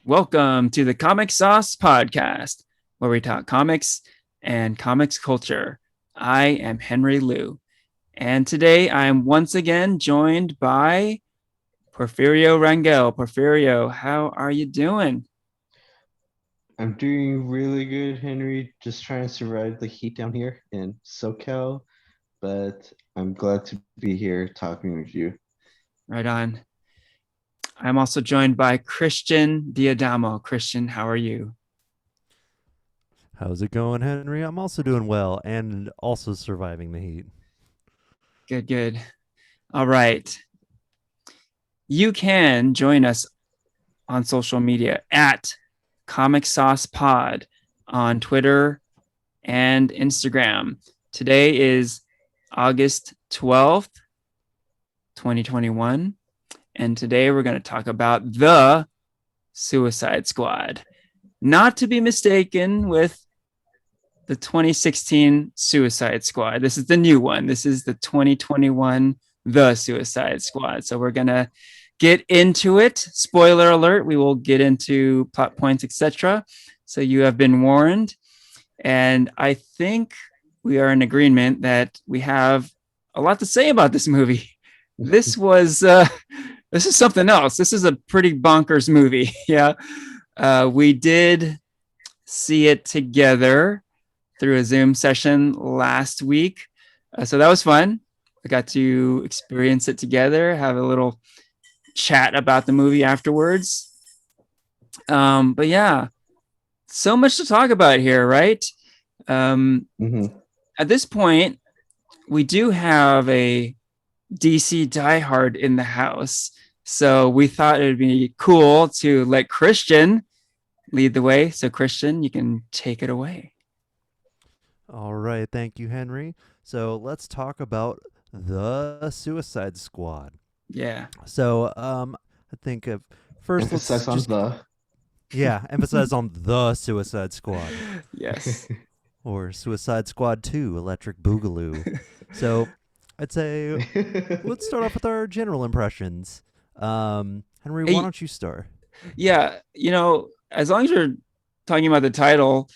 Welcome to the Comic Sauce Podcast, where we talk comics and comics culture. I am Henry Liu, and today I am once again joined by Porfirio Rangel. Porfirio, how are you doing? I'm doing really good, Henry. Just trying to survive the heat down here in SoCal, but I'm glad to be here talking with you. Right on. I'm also joined by Christian Diadamo. Christian, how are you? How's it going, Henry? I'm also doing well and also surviving the heat. Good, good. All right. You can join us on social media at Comic Sauce Pod on Twitter and Instagram. Today is August 12th, 2021. And today we're going to talk about the Suicide Squad. Not to be mistaken with the 2016 Suicide Squad. This is the new one. This is the 2021 The Suicide Squad. So we're going to get into it. Spoiler alert, we will get into plot points, etc. So you have been warned. And I think we are in agreement that we have a lot to say about this movie. This was this is something else. This is a pretty bonkers movie. Yeah. We did see it together through a Zoom session last week. So that was fun. I got to experience it together, have a little chat about the movie afterwards. But yeah, so much to talk about here, right? hmm At this point, we do have a DC diehard in the house. So we thought it would be cool to let Christian lead the way. So, Christian, you can take it away. All right, thank you, Henry. So let's talk about the Suicide Squad. Yeah. I think of first. Let's Emphasize on just the. emphasize on the Suicide Squad Yes. or Suicide Squad 2, Electric Boogaloo. So I'd say let's start off with our general impressions. Henry, why Hey, don't you start? yeah. As long as you're talking about the title,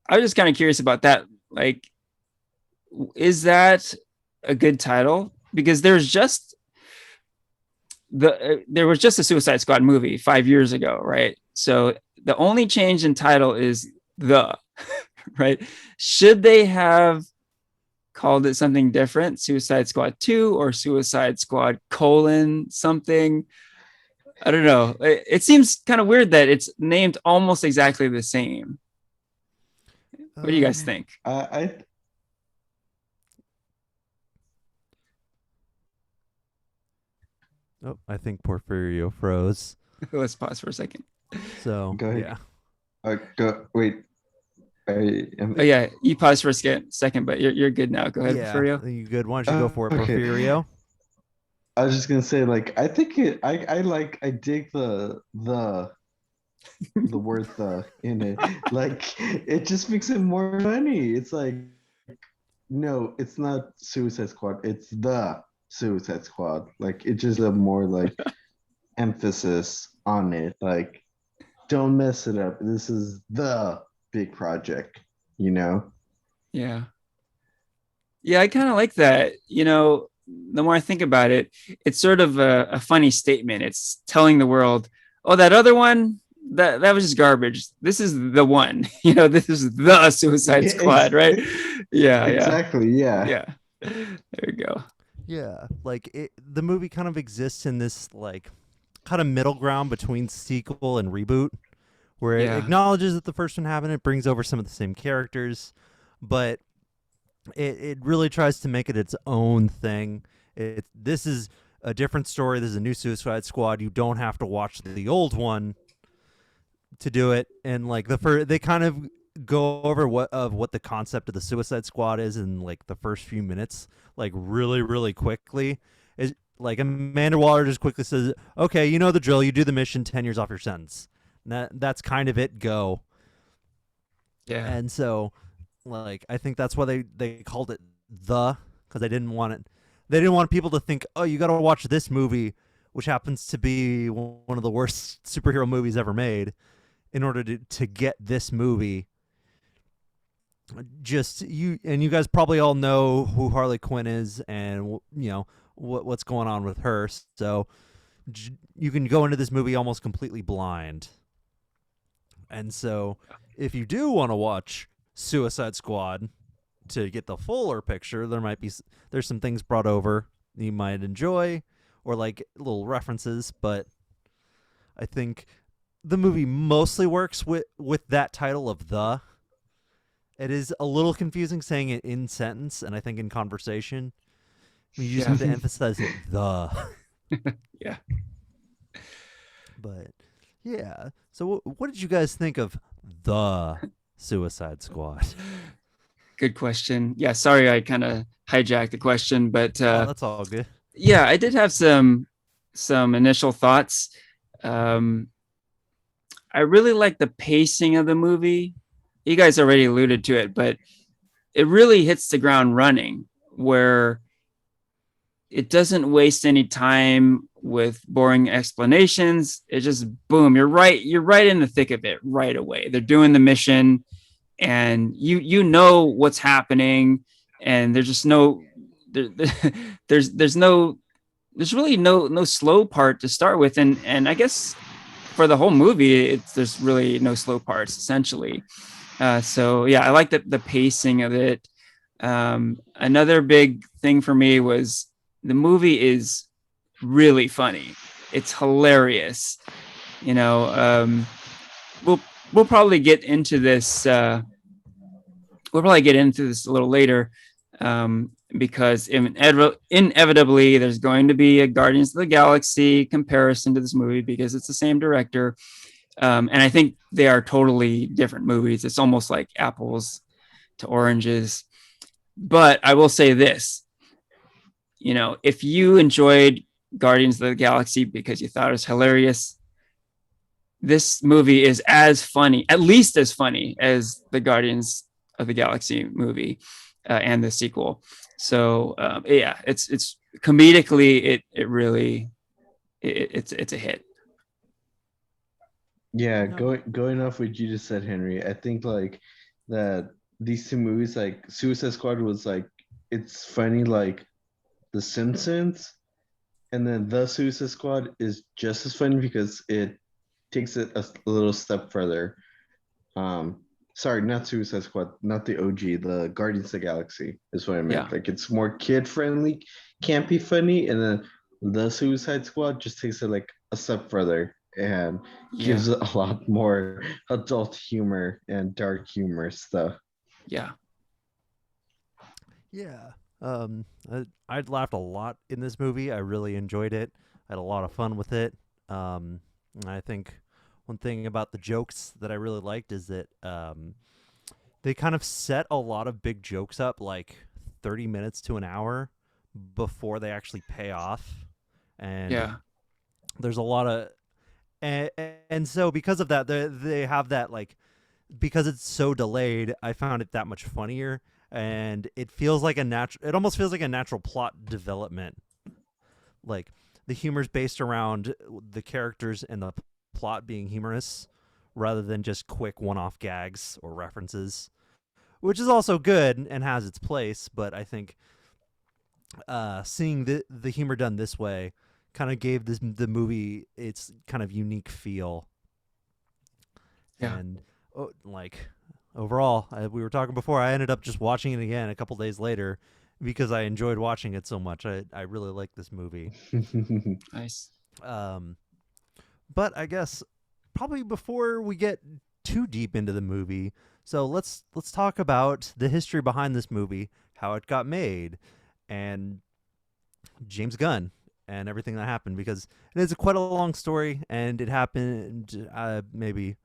I was just kind of curious about that. Like, is that a good title? Because there was just a Suicide Squad movie 5 years ago, right? So the only change in title is the right. Should they have called it something different, Suicide Squad 2 or Suicide Squad colon something? I don't know. It seems kind of weird that it's named almost exactly the same. What do you guys Um, think? I oh, I think Porfirio froze. Let's pause for a second. So go ahead. yeah. Go wait. I am. Oh yeah, you paused for a second, but you're good now. Go ahead, Yeah, Porfirio. you good? Why don't you go for it, Okay. Porfirio? I was just gonna say, like, I think it. I dig the word the in it. Like, it just makes it more funny. It's like, no, it's not Suicide Squad. It's the Suicide Squad. Like, it just a more like emphasis on it. Like, don't mess it up. This is the big project, you know? Yeah. Yeah, I kind of like that. The more I think about it, it's sort of a funny statement. It's telling the world, oh, that other one, that was just garbage. This is the one. This is the Suicide Yeah, Squad, right? Yeah, yeah, exactly. Yeah. yeah. There you go. Yeah, the movie kind of exists in this kind of middle ground between sequel and reboot, where it Yeah, acknowledges that the first one happened, it brings over some of the same characters, but it really tries to make it its own thing. This is a different story. This is a new Suicide Squad. You don't have to watch the old one to do it, and they kind of go over what the concept of the Suicide Squad is in like the first few minutes, like really quickly. Is like Amanda Waller just quickly says, "Okay, you know the drill. You do the mission, 10 years off your sentence." And that's kind of it. Go. yeah, And so, I think that's why they called it the because they didn't want it. They didn't want people to think, "Oh, you got to watch this movie which happens to be one of the worst superhero movies ever made, in order to get this movie. Just you guys probably all know who Harley Quinn is, and what's going on with her. So you can go into this movie almost completely blind. And so if you do want to watch Suicide Squad to get the fuller picture, there's some things brought over you might enjoy, or like little references, but I think the movie mostly works with that title of the. It is a little confusing saying it in sentence, and I think in conversation, you just have to emphasize it, the. Yeah. But, yeah. So what did you guys think of the Suicide Squad? Good question. Yeah, sorry I kind of hijacked the question, but That's all good. yeah, I did have some initial thoughts. I really like the pacing of the movie. You guys already alluded to it, but it really hits the ground running, where it doesn't waste any time with boring explanations. It just boom, you're right in the thick of it right away. They're doing the mission, and you know what's happening, and there's just there's really no slow part to start with, and I guess for the whole movie there's really no slow parts essentially. So yeah, I like the pacing of it. Another big thing for me was the movie is really funny. It's hilarious. We'll probably get into this. We'll probably get into this a little later, because inevitably there's going to be a Guardians of the Galaxy comparison to this movie because it's the same director. And I think they are totally different movies. It's almost like apples to oranges. But I will say this, if you enjoyed Guardians of the Galaxy because you thought it was hilarious, this movie is as funny, at least as funny as the Guardians of the Galaxy movie and the sequel. So yeah, it's comedically, it really, it's a hit. Yeah, going off what you just said, Henry, I think like that these two movies, like Suicide Squad was like, it's funny like The Simpsons, and then The Suicide Squad is just as funny because it takes it a little step further. Sorry, not Suicide Squad, not the OG, the Guardians of the Galaxy is what I meant. Yeah. Like it's more kid friendly, can't be funny, and then the Suicide Squad just takes it like a step further and gives it a lot more adult humor and dark humor stuff. Yeah. Yeah. I'd laughed a lot in this movie. I really enjoyed it. I had a lot of fun with it. I think one thing about the jokes that I really liked is that they kind of set a lot of big jokes up like 30 minutes to an hour before they actually pay off. And there's a lot of and so because of that, they have that, like, because it's so delayed, I found it that much funnier, and it feels like it almost feels like a natural plot development. Like the humor's based around the characters and the plot being humorous rather than just quick one-off gags or references, which is also good and has its place, but I think seeing the humor done this way kind of gave the movie its kind of unique feel. Yeah. And like overall, we were talking before, I ended up just watching it again a couple days later because I enjoyed watching it so much. I really like this movie. Nice. But I guess probably before we get too deep into the movie, so let's talk about the history behind this movie, how it got made, and James Gunn and everything that happened, because it is quite a long story, and it happened maybe,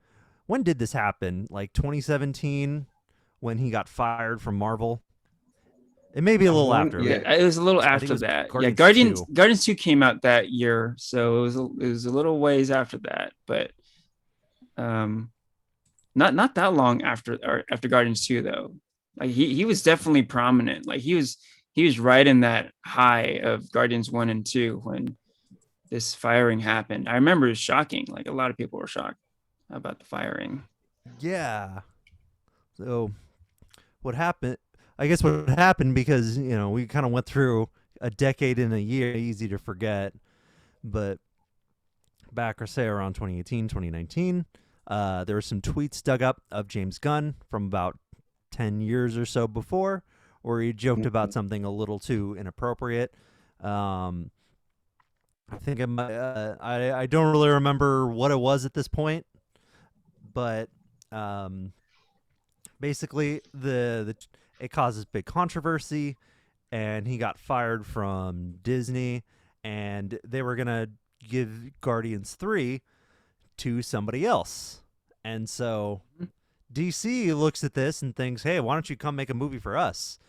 when did this happen? Like 2017, when he got fired from Marvel. It may be a little after. Yeah, it was a little after that. Guardians 2 came out that year, so it was a little ways after that, but not that long after Guardians 2 though. Like he was definitely prominent. Like he was right in that high of Guardians 1 and 2 this firing happened. I remember it was shocking. Like a lot of people were shocked about the firing. Yeah. So what happened? I guess what happened, because we kind of went through a decade in a year, easy to forget, but back, or say, around 2018, 2019, there were some tweets dug up of James Gunn from about 10 years or so before, where he joked about something a little too inappropriate. I think I don't really remember what it was at this point, but basically it causes big controversy, and he got fired from Disney, and they were gonna give Guardians 3 to somebody else. And so DC looks at this and thinks, "Hey, why don't you come make a movie for us?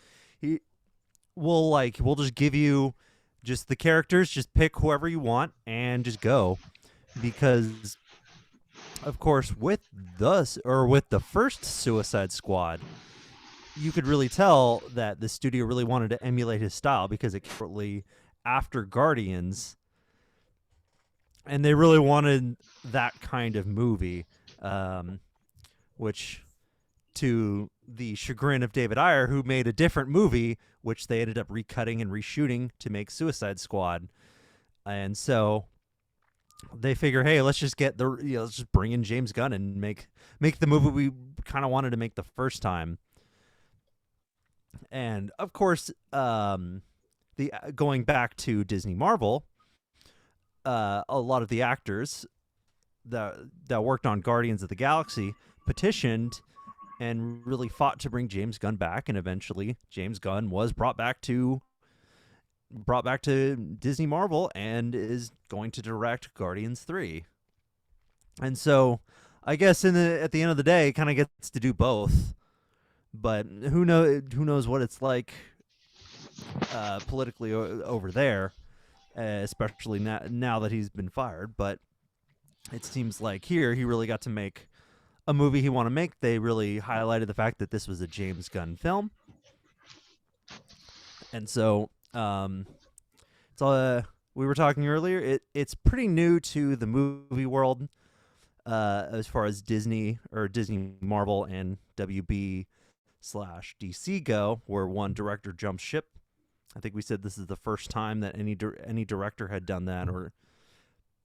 We'll just give you just the characters, just pick whoever you want and just go." Because of course, with the first Suicide Squad, you could really tell that the studio really wanted to emulate his style, because it came shortly after Guardians, and they really wanted that kind of movie, which, to the chagrin of David Ayer, who made a different movie, which they ended up recutting and reshooting to make Suicide Squad. And so they figure, hey, let's just let's just bring in James Gunn and make the movie we kind of wanted to make the first time. And of course, going back to Disney Marvel, a lot of the actors that worked on Guardians of the Galaxy petitioned and really fought to bring James Gunn back, and eventually James Gunn was brought back to Disney Marvel and is going to direct Guardians 3. And so I guess at the end of the day, it kind of gets to do both. But who knows what it's like politically over there, especially now that he's been fired. But it seems like here he really got to make a movie he wanted to make. They really highlighted the fact that this was a James Gunn film. And so it's all, we were talking earlier, it's pretty new to the movie world, as far as Disney Marvel and WB/DC go, where one director jumps ship. I think we said this is the first time that any director had done that.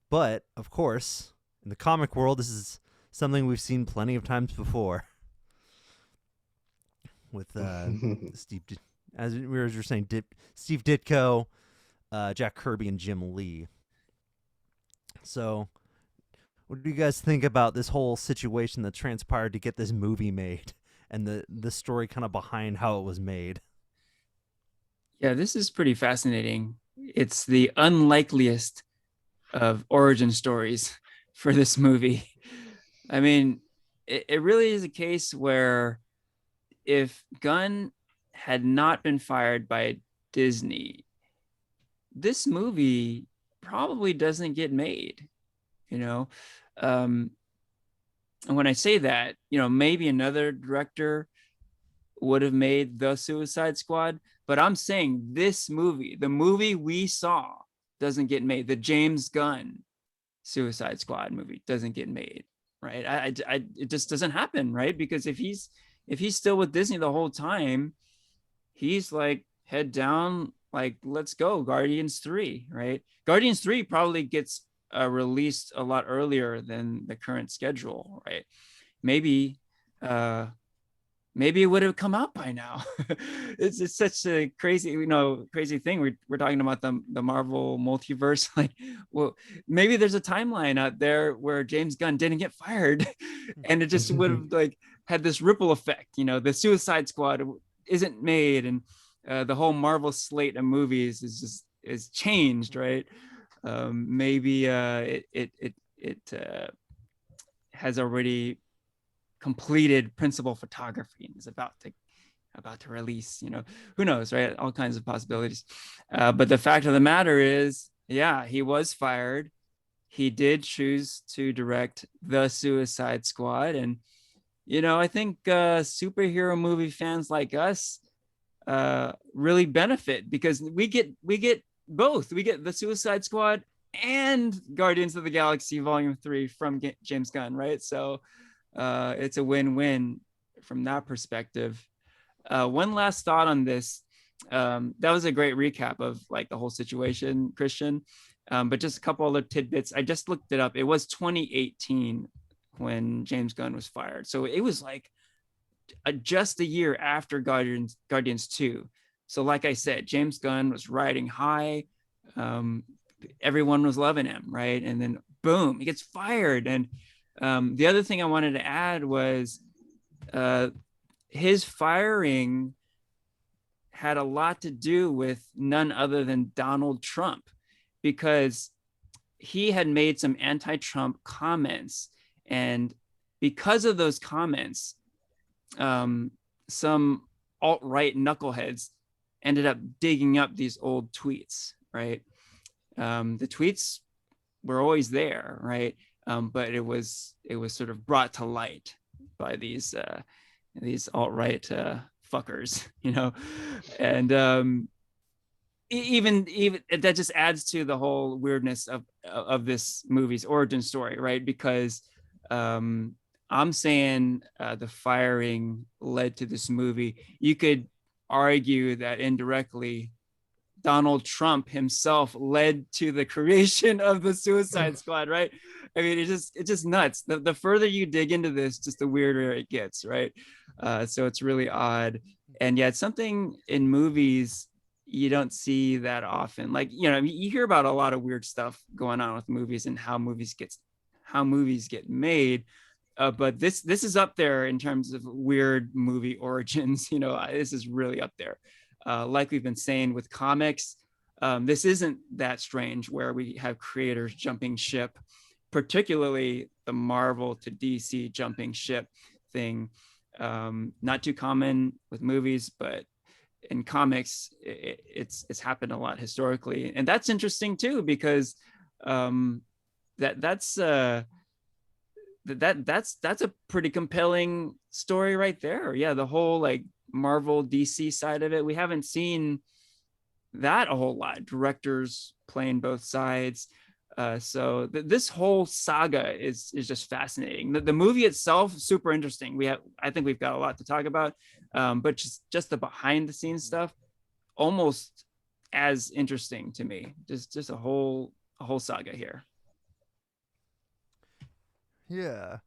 But of course, in the comic world, this is something we've seen plenty of times before. With Steve, as we were saying, Steve Ditko, Jack Kirby, and Jim Lee. So, what do you guys think about this whole situation that transpired to get this movie made, and the story kind of behind how it was made? Yeah, this is pretty fascinating. It's the unlikeliest of origin stories for this movie. I mean, it really is a case where if Gunn had not been fired by Disney, this movie probably doesn't get made, and when I say that, maybe another director would have made The Suicide Squad, but I'm saying this movie, the movie we saw, doesn't get made. The James Gunn Suicide Squad movie doesn't get made, right? It just doesn't happen, right? Because if he's still with Disney the whole time, he's like, head down, like, let's go, Guardians 3, right? Guardians 3 probably gets released a lot earlier than the current schedule, right? Maybe it would have come out by now. It's such a crazy thing. We're talking about the Marvel multiverse. Like, well, maybe there's a timeline out there where James Gunn didn't get fired, and it just would have like had this ripple effect. The Suicide Squad isn't made, and the whole Marvel slate of movies is changed, right? Maybe it has already completed principal photography and is about to release. Who knows, right? All kinds of possibilities. But the fact of the matter is, yeah, he was fired. He did choose to direct The Suicide Squad, and I think superhero movie fans like us really benefit, because we get both. We get The Suicide Squad and Guardians of the Galaxy Volume 3 from James Gunn, right? So it's a win-win from that perspective. One last thought on this. That was a great recap of like the whole situation, Christian. But just a couple other tidbits. I just looked it up. It was 2018 when James Gunn was fired. So it was like just a year after Guardians 2. So like I said, James Gunn was riding high. Everyone was loving him, right? And then boom, he gets fired. And the other thing I wanted to add was his firing had a lot to do with none other than Donald Trump, because he had made some anti-Trump comments. And because of those comments, some alt-right knuckleheads ended up digging up these old tweets, right? The tweets were always there, right? But it was sort of brought to light by these alt-right fuckers, you know, and even that just adds to the whole weirdness of this movie's origin story, right? Because I'm saying the firing led to this movie. You could argue that indirectly Donald Trump himself led to the creation of the Suicide Squad, right? I mean, it's just nuts. The further you dig into this, just the weirder it gets, right? So it's really odd. And yet something in movies you don't see that often. Like, you know, you hear about a lot of weird stuff going on with movies and how movies get made. But this is up there in terms of weird movie origins. You know, this is really up there. Like we've been saying with comics, this isn't that strange where we have creators jumping ship, particularly the Marvel to DC jumping ship thing. Not too common with movies, but in comics, it's happened a lot historically. And that's interesting too, because that's a pretty compelling story right there. Yeah, the whole like Marvel DC side of it, we haven't seen that a whole lot. Directors playing both sides. So this whole saga is just fascinating. The movie itself, super interesting. I think we've got a lot to talk about, but just the behind the scenes stuff, almost as interesting to me. Just a whole saga here. Yeah.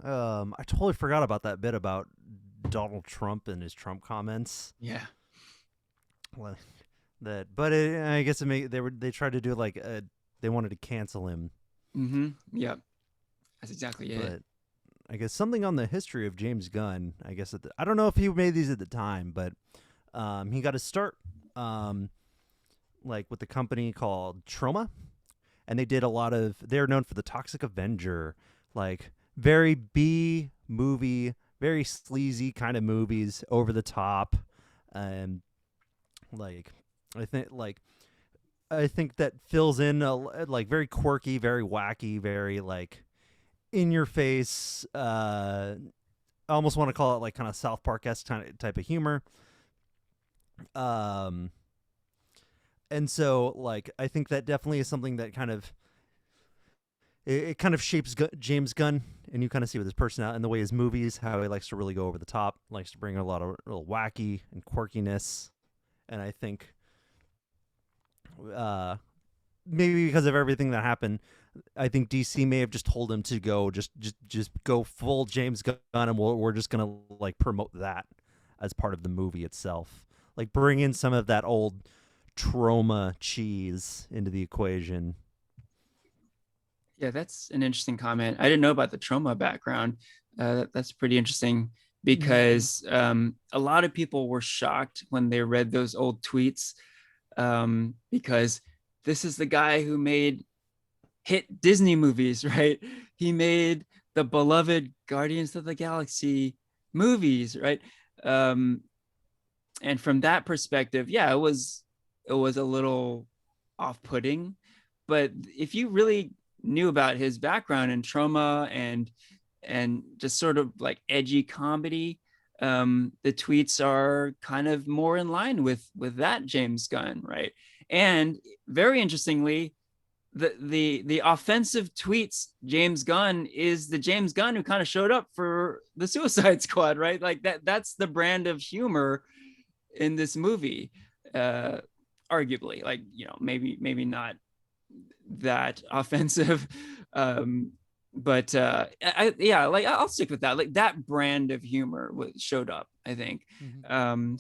I totally forgot about that bit about Donald Trump and his Trump comments. Yeah. Like that, but I guess they tried to do like they wanted to cancel him. Mm-hmm. Yeah. That's exactly it. But I guess something on the history of James Gunn. I guess I don't know if he made these at the time, but he got his start like with the company called Troma, and they did a lot of. They're known for the Toxic Avenger, like very B movie, very sleazy kind of movies, over the top, and like I think that fills in like very quirky, very wacky, very like in your face. I almost want to call it like kind of South Park-esque type of humor. And so like I think that definitely is something that kind of it kind of shapes James Gunn, and you kind of see with his personality and the way his movies, how he likes to really go over the top, likes to bring a lot of real wacky and quirkiness. And I think maybe because of everything that happened, I think DC may have just told him to go just go full James Gunn, and we're just gonna like promote that as part of the movie itself, like bring in some of that old Troma cheese into the equation. Yeah, that's an interesting comment. I didn't know about the Troma background. That's pretty interesting, because a lot of people were shocked when they read those old tweets, because this is the guy who made hit Disney movies, right? He made the beloved Guardians of the Galaxy movies, right? And from that perspective, yeah, it was a little off-putting. But if you really knew about his background in Troma and just sort of like edgy comedy, the tweets are kind of more in line with that James Gunn, right? And very interestingly, the offensive tweets James Gunn is the James Gunn who kind of showed up for the Suicide Squad, right? Like that's the brand of humor in this movie. Arguably, like, maybe not that offensive. But I'll stick with that. Like that brand of humor showed up, I think.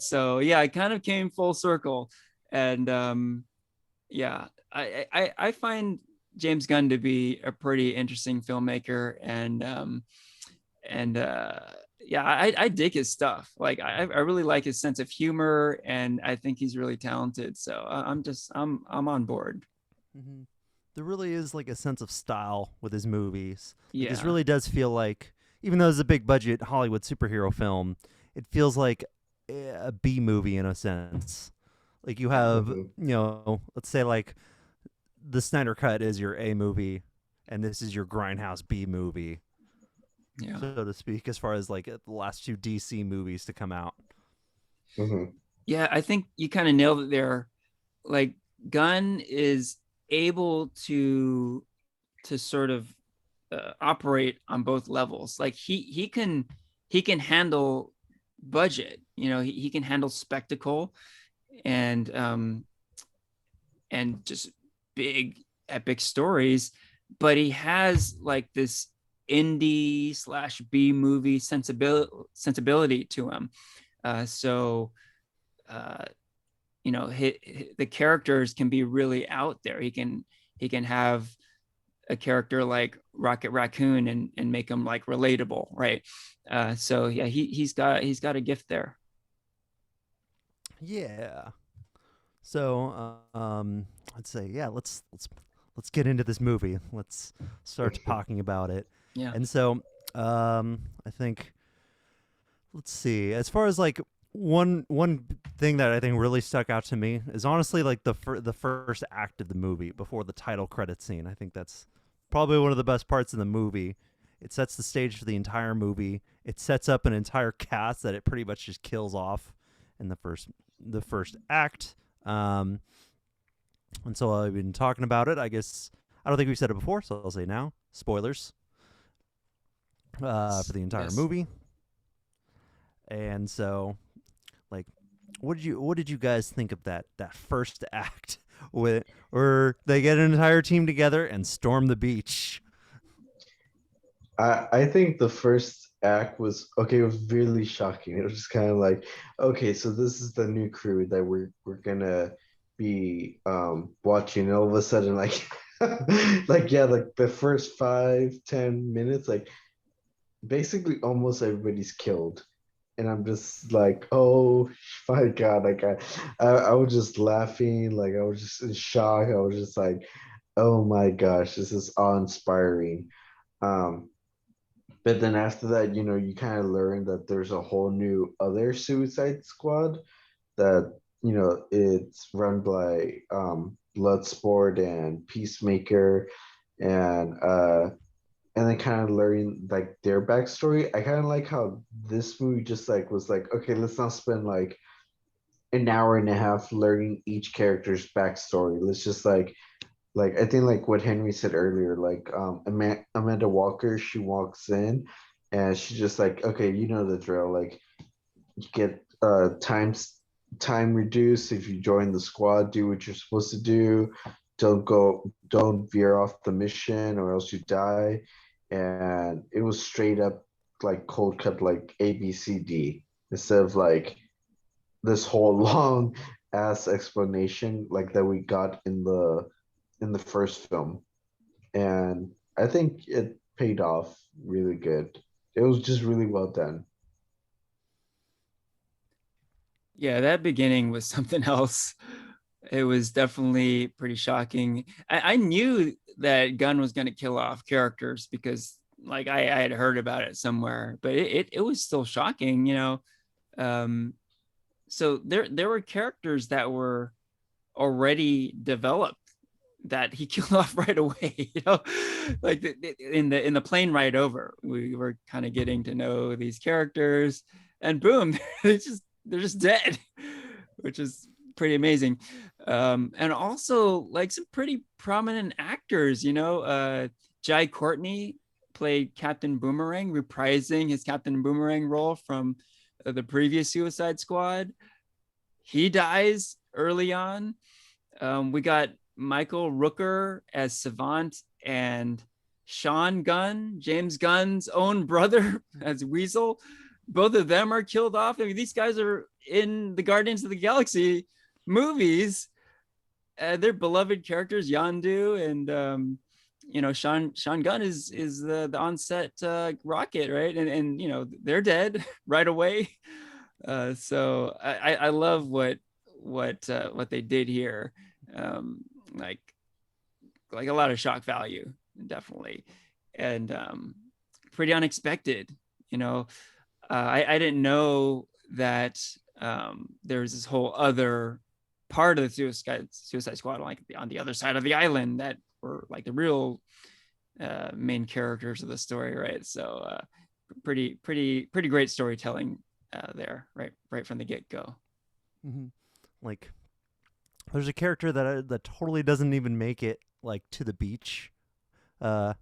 So yeah, I kind of came full circle. And I find James Gunn to be a pretty interesting filmmaker. I dig his stuff. Like I really like his sense of humor, and I think he's really talented. So I'm on board. There really is like a sense of style with his movies. Like, this Yeah. really does feel like, even though it's a big budget Hollywood superhero film, it feels like a B movie in a sense. Like you have, let's say like the Snyder Cut is your A movie, and this is your Grindhouse B movie, Yeah. so to speak, as far as like the last two DC movies to come out. Yeah, I think you kind of nailed it there. Like Gunn is able to sort of operate on both levels. Like he can handle budget. He can handle spectacle and just big epic stories, but he has like this indie / B movie sensibility to him. So the characters can be really out there. He can have a character like Rocket Raccoon and make him like relatable, right? So yeah, he's got a gift there. Yeah. So I'd say let's get into this movie. Let's start talking about it. Yeah. And so I think, let's see, as far as like one thing that I think really stuck out to me is honestly like the first act of the movie before the title credit scene. I think that's probably one of the best parts of the movie. It sets the stage for the entire movie. It sets up an entire cast that it pretty much just kills off in the first act. And so I've been talking about it. I guess I don't think we've said it before, so I'll say now. Spoilers for the entire movie. And so, like, what did you guys think of that first act where they get an entire team together and storm the beach? I think the first act was okay. It was really shocking. It was just kind of like, okay, so this is the new crew that we're gonna be watching. And all of a sudden, like, like the first 5-10 minutes, like basically almost everybody's killed, and I'm just like, oh my god, like I was just laughing, like I was just in shock. I was just like, oh my gosh, this is awe-inspiring. Um, but then after that, you kind of learn that there's a whole new other Suicide Squad that, it's run by Bloodsport and Peacemaker, and then kind of learning like their backstory. I kind of like how this movie just like was like, okay, let's not spend like an hour and a half learning each character's backstory. Let's just like I think like what Henry said earlier, like Amanda Walker, she walks in and she's just like, okay, you know the drill. Like you get time reduced if you join the squad, do what you're supposed to do. Don't veer off the mission or else you die. And it was straight up like cold cut, like ABCD, instead of like this whole long ass explanation like that we got in the first film. And I think it paid off really good. It was just really well done. Yeah, that beginning was something else. It was definitely pretty shocking. I knew that Gunn was going to kill off characters because like I had heard about it somewhere, but it was still shocking. So there were characters that were already developed that he killed off right away. Like in the plane ride over, we were kind of getting to know these characters, and boom, they're just dead, which is pretty amazing. And also like some pretty prominent actors, Jai Courtney played Captain Boomerang, reprising his Captain Boomerang role from the previous Suicide Squad. He dies early on. We got Michael Rooker as Savant, and Sean Gunn, James Gunn's own brother, as Weasel. Both of them are killed off. I mean, these guys are in the Guardians of the Galaxy movies. They're beloved characters, Yondu, and Sean Gunn is the onset Rocket, right? And they're dead right away. So I love what they did here. Like a lot of shock value, definitely, and pretty unexpected. I didn't know that there's this whole other part of the Suicide Squad, like on the other side of the island, that were like the real main characters of the story, right? So pretty great storytelling there, right from the get-go. Mm-hmm. Like, there's a character that totally doesn't even make it like to the beach, and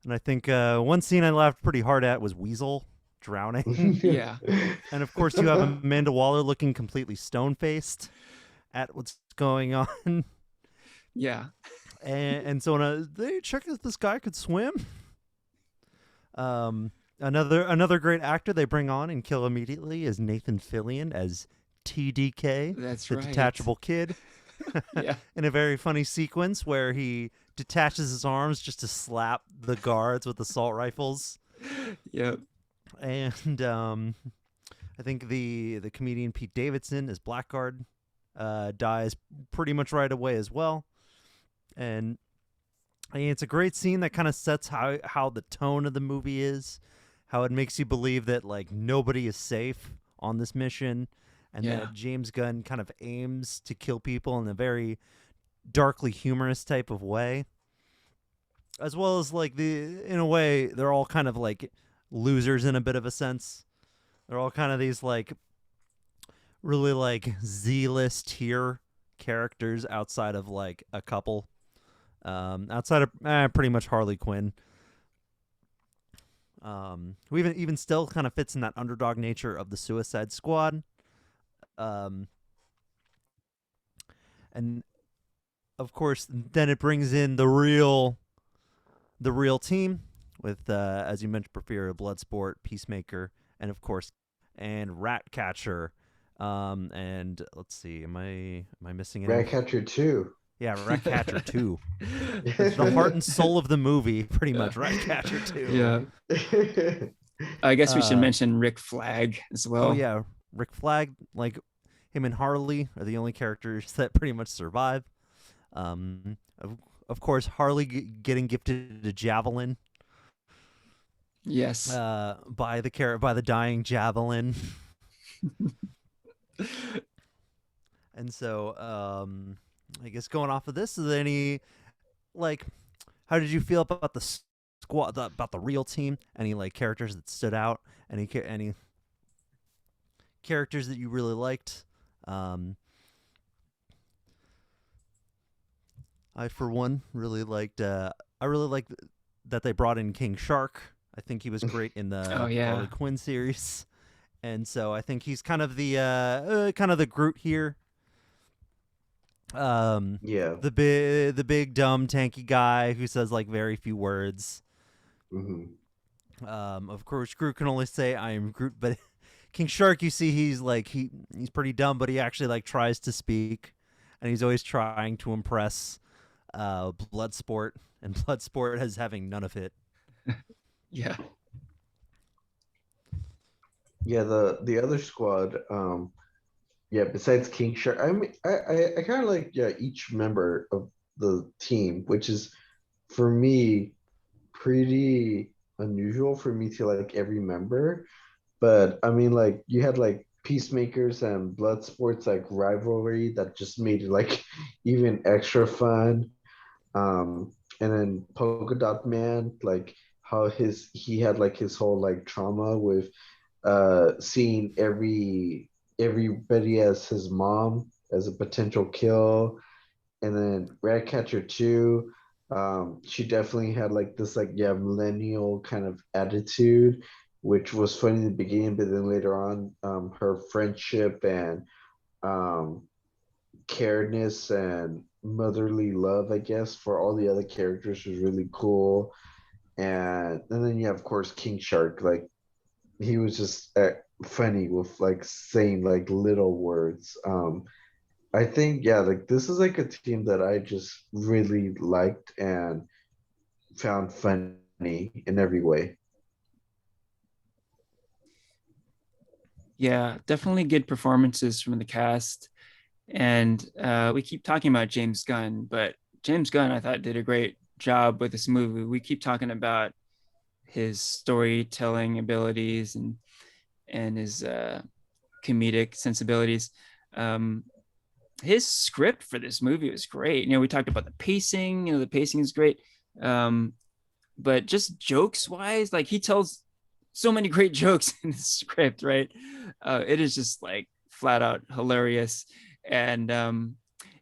I think one scene I laughed pretty hard at was Weasel drowning. Yeah. And of course you have Amanda Waller looking completely stone-faced at what's going on. Yeah. And so when they check if this guy could swim. Another great actor they bring on and kill immediately is Nathan Fillion as TDK, That's the right. detachable kid. Yeah. In a very funny sequence where he detaches his arms just to slap the guards with assault rifles. Yep. And I think the comedian Pete Davidson as Blackguard dies pretty much right away as well. And I mean, it's a great scene that kind of sets how the tone of the movie is, how it makes you believe that like nobody is safe on this mission, and that James Gunn kind of aims to kill people in a very darkly humorous type of way, as well as like in a way they're all kind of like losers in a bit of a sense. They're all kind of these like really like Z-list tier characters outside of like a couple. Outside of pretty much Harley Quinn, who even still kind of fits in that underdog nature of the Suicide Squad, and of course then it brings in the real team with as you mentioned, Porfirio, Bloodsport, Peacemaker, and of course Ratcatcher, and let's see, am I missing anything? Ratcatcher 2. Yeah, Ratcatcher 2. The heart and soul of the movie, pretty much. Ratcatcher 2. Yeah. I guess we should mention Rick Flag as well. Oh, yeah. Rick Flag, like him and Harley are the only characters that pretty much survive. Of course, Harley getting gifted a javelin. Yes. By the dying javelin. And so, I guess going off of this, is there any, like, how did you feel about the squad, about the real team? Any like characters that stood out? Any characters that you really liked? I, for one, really liked. I really liked that they brought in King Shark. I think he was great in the Harley Quinn series, and so I think he's kind of the Groot here. The big dumb tanky guy who says like very few words. Mm-hmm. Of course Groot can only say I am Groot, but King Shark, you see, he's like he's pretty dumb, but he actually like tries to speak, and he's always trying to impress Bloodsport, and Bloodsport is having none of it. Yeah, the other squad, besides King Shark, I mean, I kind of like each member of the team, which is for me pretty unusual for me to like every member. But I mean, like you had like Peacemakers and Bloodsport's like rivalry that just made it like even extra fun. And then Polka Dot Man, like how he had like his whole like trauma with seeing everybody as his mom, as a potential kill. And then Ratcatcher 2, she definitely had like this like yeah millennial kind of attitude, which was funny in the beginning, but then later on, her friendship and um caredness and motherly love, I guess, for all the other characters was really cool. And then you have, of course, King Shark. Like he was just funny with like saying like little words. I think yeah, like this is like a team that I just really liked and found funny in every way. Yeah, definitely good performances from the cast. And we keep talking about James Gunn, but James Gunn, I thought, did a great job with this movie. We keep talking about his storytelling abilities and his comedic sensibilities. Um, his script for this movie was great. You know, we talked about the pacing. You know, the pacing is great. Um, but just jokes wise, like he tells so many great jokes in the script, right? It is just like flat out hilarious. And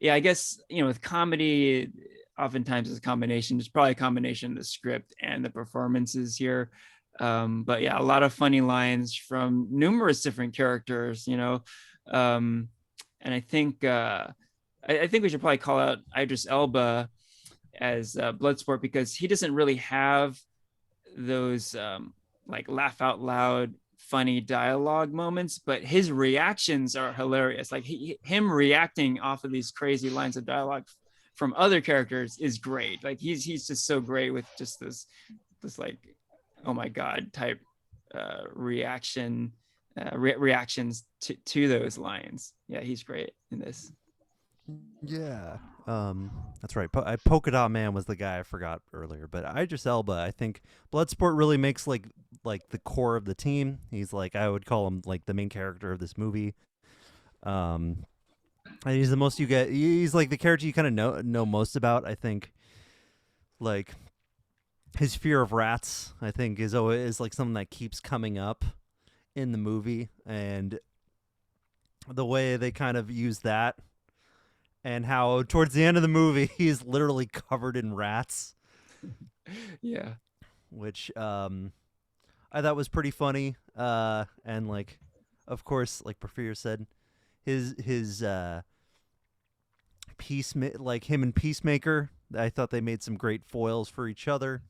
yeah, I guess, you know, with comedy, oftentimes it's a combination. It's probably a combination of the script and the performances here. But yeah, a lot of funny lines from numerous different characters, you know. Um, and I think we should probably call out Idris Elba as Bloodsport because he doesn't really have those like laugh out loud funny dialogue moments, but his reactions are hilarious. Like him reacting off of these crazy lines of dialogue from other characters is great. Like he's just so great with just this like oh my god type reactions to those lines. Yeah, he's great in this. Yeah. That's right. Polka Dot Man was the guy I forgot earlier, but Idris Elba, I think Bloodsport really makes like the core of the team. He's like I would call him like the main character of this movie. Um, and he's the most you get. He's like the character you kind of know most about. I think like his fear of rats. I think is always like something that keeps coming up in the movie, and the way they kind of use that and how towards the end of the movie he's literally covered in rats, Yeah. which I thought was pretty funny. And like, of course, like Porfirio said, his like him and Peacemaker. I thought they made some great foils for each other.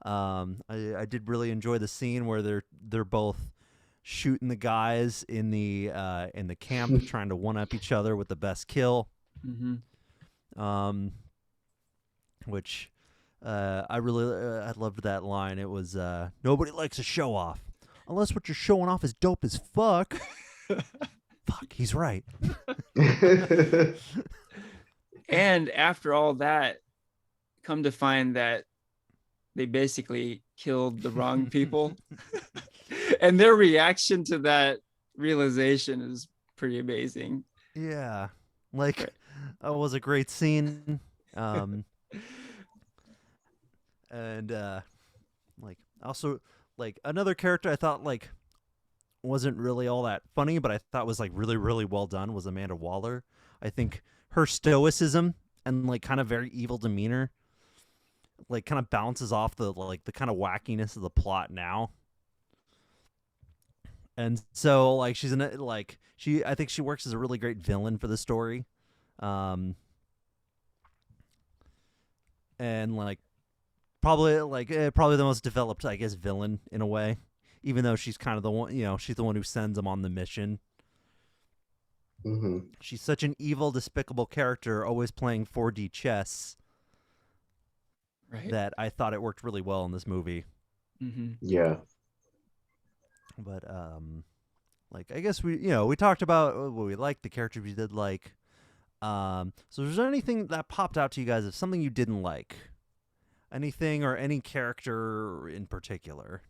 I did really enjoy the scene where they're both shooting the guys in the camp, trying to one up each other with the best kill. Mm-hmm. Which I really I loved that line. It was nobody likes a show off unless what you're showing off is dope as fuck. Fuck, he's right. And after all that, come to find that they basically killed the wrong people. And their reaction to that realization is pretty amazing. Yeah, like it was a great scene. And like also like another character I thought like wasn't really all that funny, but I thought was like really really well done was Amanda Waller. I think her stoicism and like kind of very evil demeanor like kind of bounces off the kind of wackiness of the plot now. And so like she's in it like she I think she works as a really great villain for the story. Um and like probably the most developed I guess villain in a way, even though she's kind of the one, she's the one who sends them on the mission. Hmm. She's such an evil despicable character always playing 4D chess Right. that I thought it worked really well in this movie. Mm-hmm. Yeah. But like I guess we talked about what we liked, the characters we did like. So is there anything that popped out to you guys of something you didn't like? Anything or any character in particular?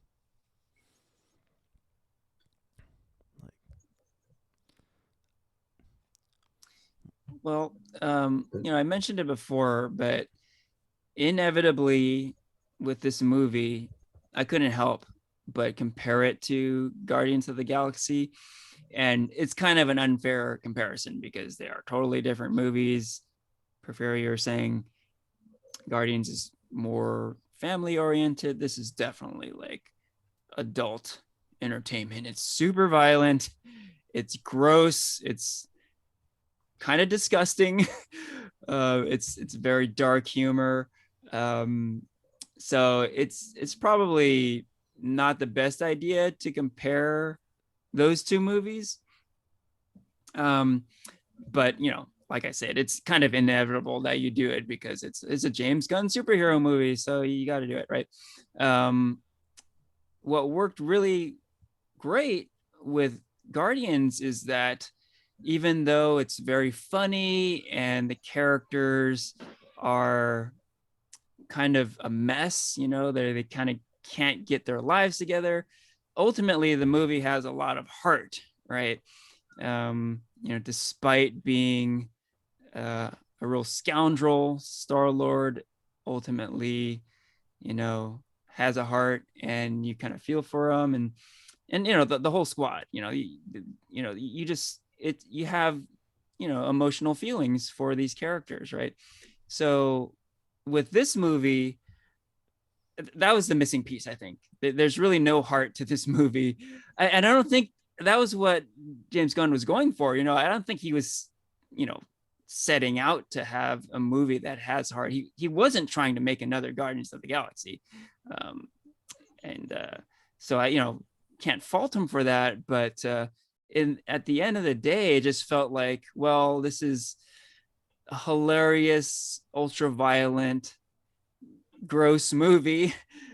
Well, I mentioned it before, but inevitably with this movie, I couldn't help but compare it to Guardians of the Galaxy. and it's kind of an unfair comparison because they are totally different movies. Prefer you're saying Guardians is more family oriented. This is definitely like adult entertainment. It's super violent. It's gross. It's kind of disgusting. It's very dark humor. Um, so it's probably not the best idea to compare those two movies. Um, but like I said, it's kind of inevitable that you do it because it's a James Gunn superhero movie, so you got to do it, right? Um, what worked really great with Guardians is that even though it's very funny and the characters are kind of a mess, they kind of can't get their lives together. Ultimately, the movie has a lot of heart, right? Despite being a real scoundrel, Star-Lord ultimately, has a heart, and you kind of feel for him, and the whole squad. You just you have emotional feelings for these characters, right? So with this movie, that was the missing piece. I think there's really no heart to this movie, and I don't think that was what James Gunn was going for. I don't think he was, setting out to have a movie that has heart. He wasn't trying to make another Guardians of the Galaxy, and so I can't fault him for that. But at the end of the day, it just felt like, well, this is a hilarious, ultra violent, gross movie.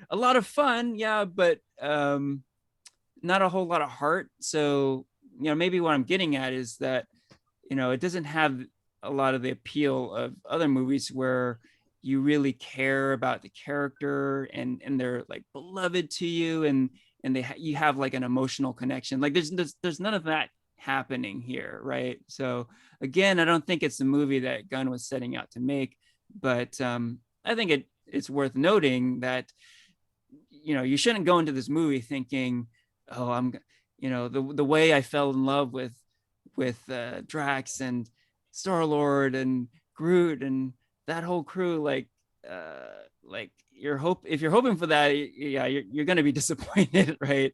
A lot of fun, yeah, but not a whole lot of heart. So maybe what I'm getting at is that it doesn't have a lot of the appeal of other movies where you really care about the character and they're like beloved to you, and you have like an emotional connection. Like there's none of that happening here, right? So again, I don't think it's the movie that Gunn was setting out to make, but I think it's worth noting that you shouldn't go into this movie thinking, oh, I'm the way I fell in love with Drax and Star-Lord and Groot and that whole crew, like if you're hoping for that, yeah, you're going to be disappointed, right?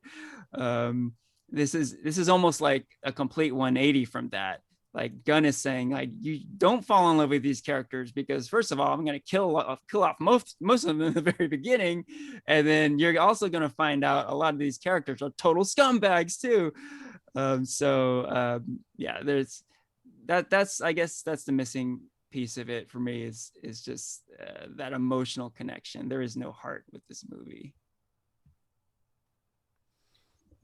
This is almost like a complete 180 from that. Like Gunn is saying, like, you don't fall in love with these characters because first of all, I'm going to kill off most of them in the very beginning, and then you're also going to find out a lot of these characters are total scumbags too. Yeah, there's that's I guess that's the missing piece of it for me is just that emotional connection. There is no heart with this movie.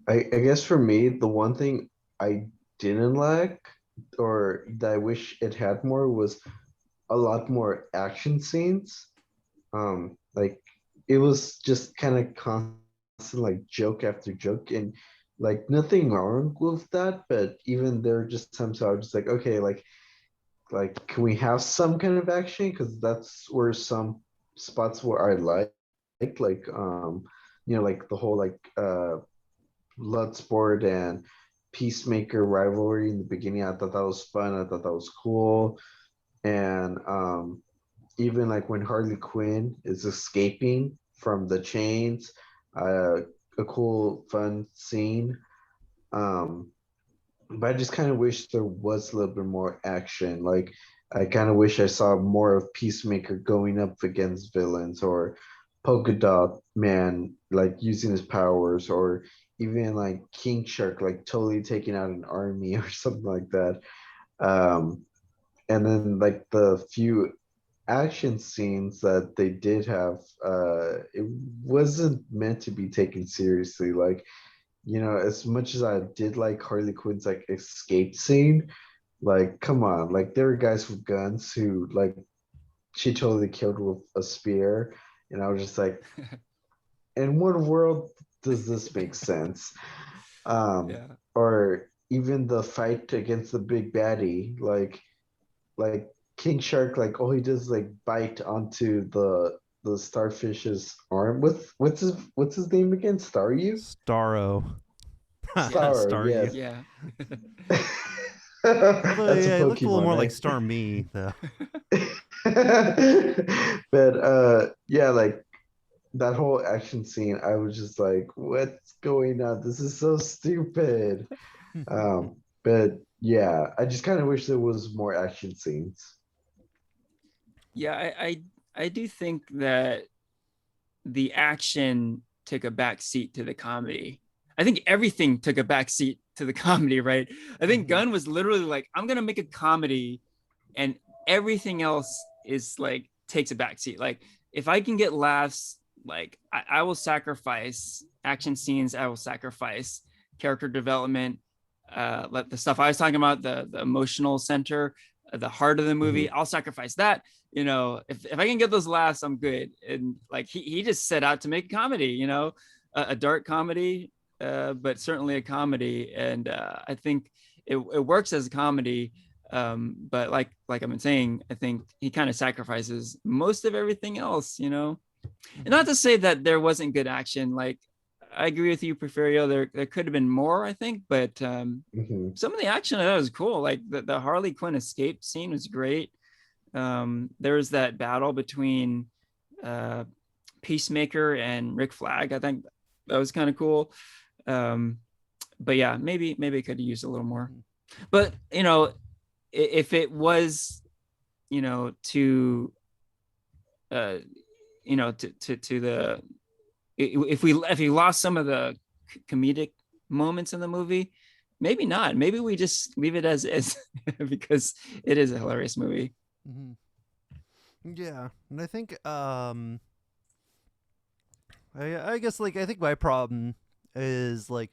I guess for me, the one thing I didn't like or that I wish it had more was a lot more action scenes. Like it was just kind of constant like joke after joke, and like nothing wrong with that, but even there are just times I was just like, okay, like can we have some kind of action? Because that's where some spots where I like the whole like Bloodsport and Peacemaker rivalry in the beginning. I thought that was fun. I thought that was cool. And even like when Harley Quinn is escaping from the chains, a cool, fun scene. Um, but I just kind of wish there was a little bit more action. Like, I kind of wish I saw more of Peacemaker going up against villains, or Polka Dot Man like using his powers, or even like King Shark like totally taking out an army or something like that. Um, and then like the few action scenes that they did have, it wasn't meant to be taken seriously. Like, as much as I did like Harley Quinn's like escape scene, like come on, like there were guys with guns who like she totally killed with a spear, and I was just like, in what world does this make sense? Yeah. Or even the fight against the big baddie, like King Shark, like all he does is like bite onto the starfish's arm. What's his name again? Staryu? Starro. Star, yes. Yeah. That's a Yeah, it looked a little more Pokemon, like eh? Star Me though. But yeah, like that whole action scene, I was just like, what's going on? This is so stupid. But yeah, I just kind of wish there was more action scenes. Yeah, I do think that the action took a back seat to the comedy. I think everything took a back seat to the comedy, right? I think Gunn was literally like, I'm gonna make a comedy, and everything else is like takes a back seat. Like if I can get laughs, like I will sacrifice action scenes, I will sacrifice character development, let the stuff I was talking about, the emotional center, the heart of the movie, Mhm. I'll sacrifice that. If I can get those laughs, I'm good. And like he just set out to make a comedy, a dark comedy, but certainly a comedy. And I think it works as a comedy. But like I've been saying, I think he kind of sacrifices most of everything else. And not to say that there wasn't good action. Like I agree with you, Porfirio. There could have been more, I think, but Mhm. some of the action I thought was cool. Like the Harley Quinn escape scene was great. There was that battle between uh, Peacemaker and Rick Flag. I think that was kind of cool. Um, but yeah, maybe it could have used a little more. But if it was, to uh, to the if we lost some of the comedic moments in the movie, maybe not. Maybe we just leave it as is because it is a hilarious movie. Mhm. Yeah, and I think I guess like I think my problem is like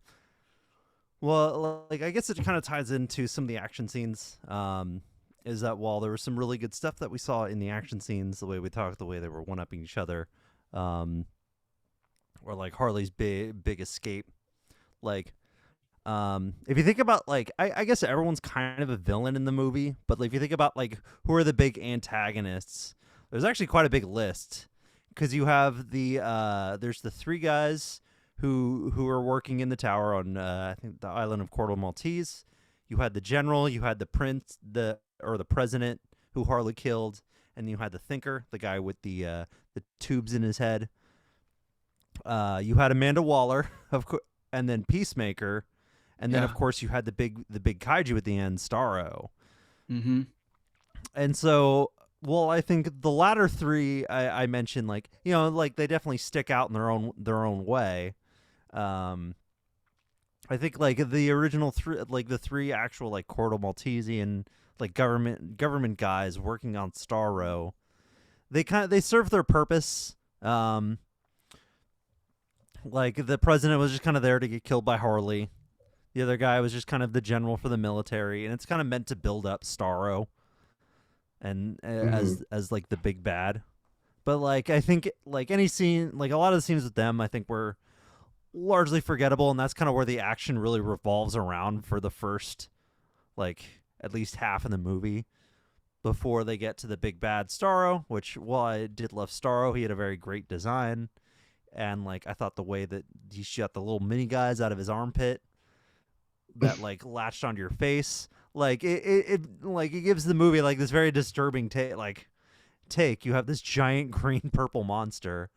well like I guess it kind of ties into some of the action scenes. Is that while there was some really good stuff that we saw in the action scenes, the way we talked, the way they were one upping each other, um, or like Harley's big escape, like if you think about like I guess everyone's kind of a villain in the movie, but like, if you think about like who are the big antagonists, there's actually quite a big list because you have there's the three guys who are working in the tower on I think the island of Corto Maltese. You had the general, you had the prince, the president who Harley killed, and you had the thinker, the guy with the tubes in his head. You had Amanda Waller, of course, and then Peacemaker, and then Yeah. of course you had the big kaiju at the end, Starro. Mm-hmm. And so, well, I think the latter three I mentioned, like like they definitely stick out in their own way. Um, I think like the original three, like the three actual like Corto Maltese and like government guys working on Starro, they serve their purpose. Like the president was just kind of there to get killed by Harley. The other guy was just kind of the general for the military, and it's kind of meant to build up Starro and Mhm. as like the big bad. But like I think like any scene, like a lot of the scenes with them, I think were largely forgettable, and that's kind of where the action really revolves around for the first like at least half of the movie before they get to the big bad Starro. Which, while I did love Starro, he had a very great design, and like I thought the way that he shot the little mini guys out of his armpit that like latched onto your face, like it gives the movie like this very disturbing take. You have this giant green purple monster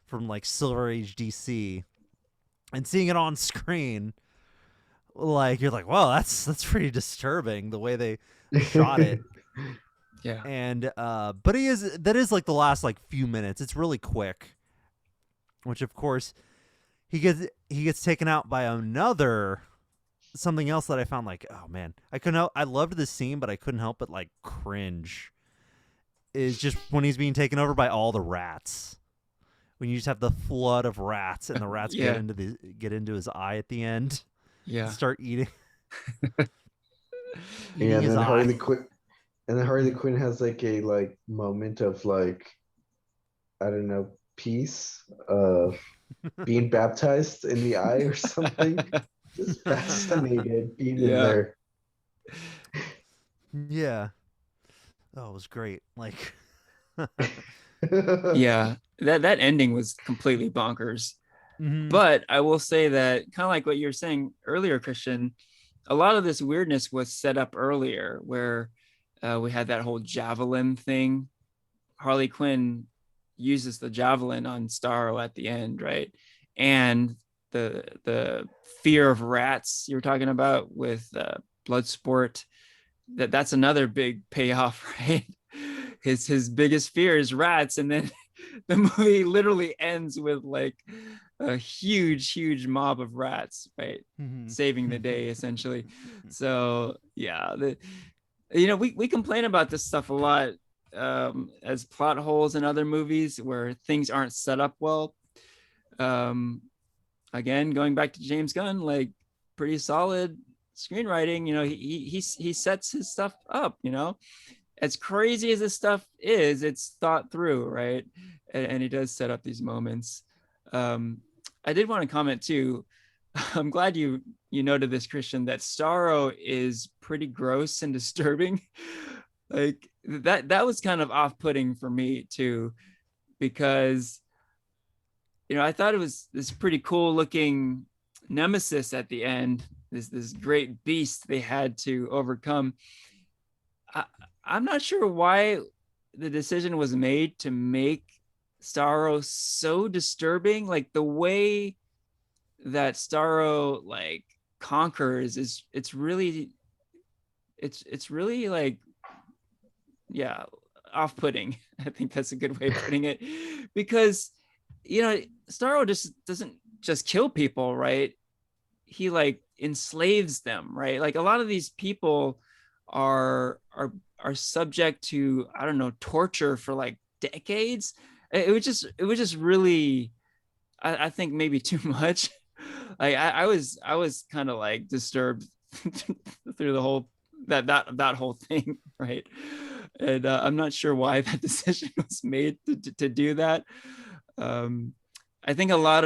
from like Silver Age DC, and seeing it on screen, like you're like, well, that's pretty disturbing the way they shot it. Yeah. And but that is like the last like few minutes. It's really quick, which of course he gets taken out by another something else that I found like, oh man, I loved this scene, but I couldn't help but like cringe. Is just when he's being taken over by all the rats. When you just have the flood of rats and the rats Yeah. get into his eye at the end, Yeah. and start eating Yeah, his eye. And then Harley Quinn has like a moment of like, I don't know, peace of being baptized in the eye or something. Just fascinated being in Yeah. there. Yeah. Oh, it was great. Like Yeah. That ending was completely bonkers. Mhm. But I will say that kind of like what you were saying earlier, Christian, a lot of this weirdness was set up earlier where we had that whole javelin thing. Harley Quinn uses the javelin on Starro at the end, right? And the fear of rats you were talking about with Bloodsport, that's another big payoff, right? His biggest fear is rats, and then the movie literally ends with like a huge mob of rats, right? Mhm. Saving the day essentially. So yeah, we complain about this stuff a lot as plot holes in other movies where things aren't set up well. Um, Again, going back to James Gunn, like pretty solid screenwriting. He sets his stuff up. As crazy as this stuff is, it's thought through, right? And he does set up these moments. Um, I did want to comment too. I'm glad you noted this, Christian, that Starro is pretty gross and disturbing. Like that was kind of off-putting for me too, because I thought it was this pretty cool looking nemesis at the end, this great beast they had to overcome. I, I'm not sure why the decision was made to make Starro so disturbing. Like the way that Starro like conquers is it's really like, yeah, off-putting. I think that's a good way of putting it, because Starro just doesn't just kill people, right? He like enslaves them, right? Like a lot of these people are subject to, I don't know, torture for like decades. It was just really, I think maybe too much. Like I was kind of like disturbed through the whole that whole thing, right? And I'm not sure why that decision was made to do that. um I think a lot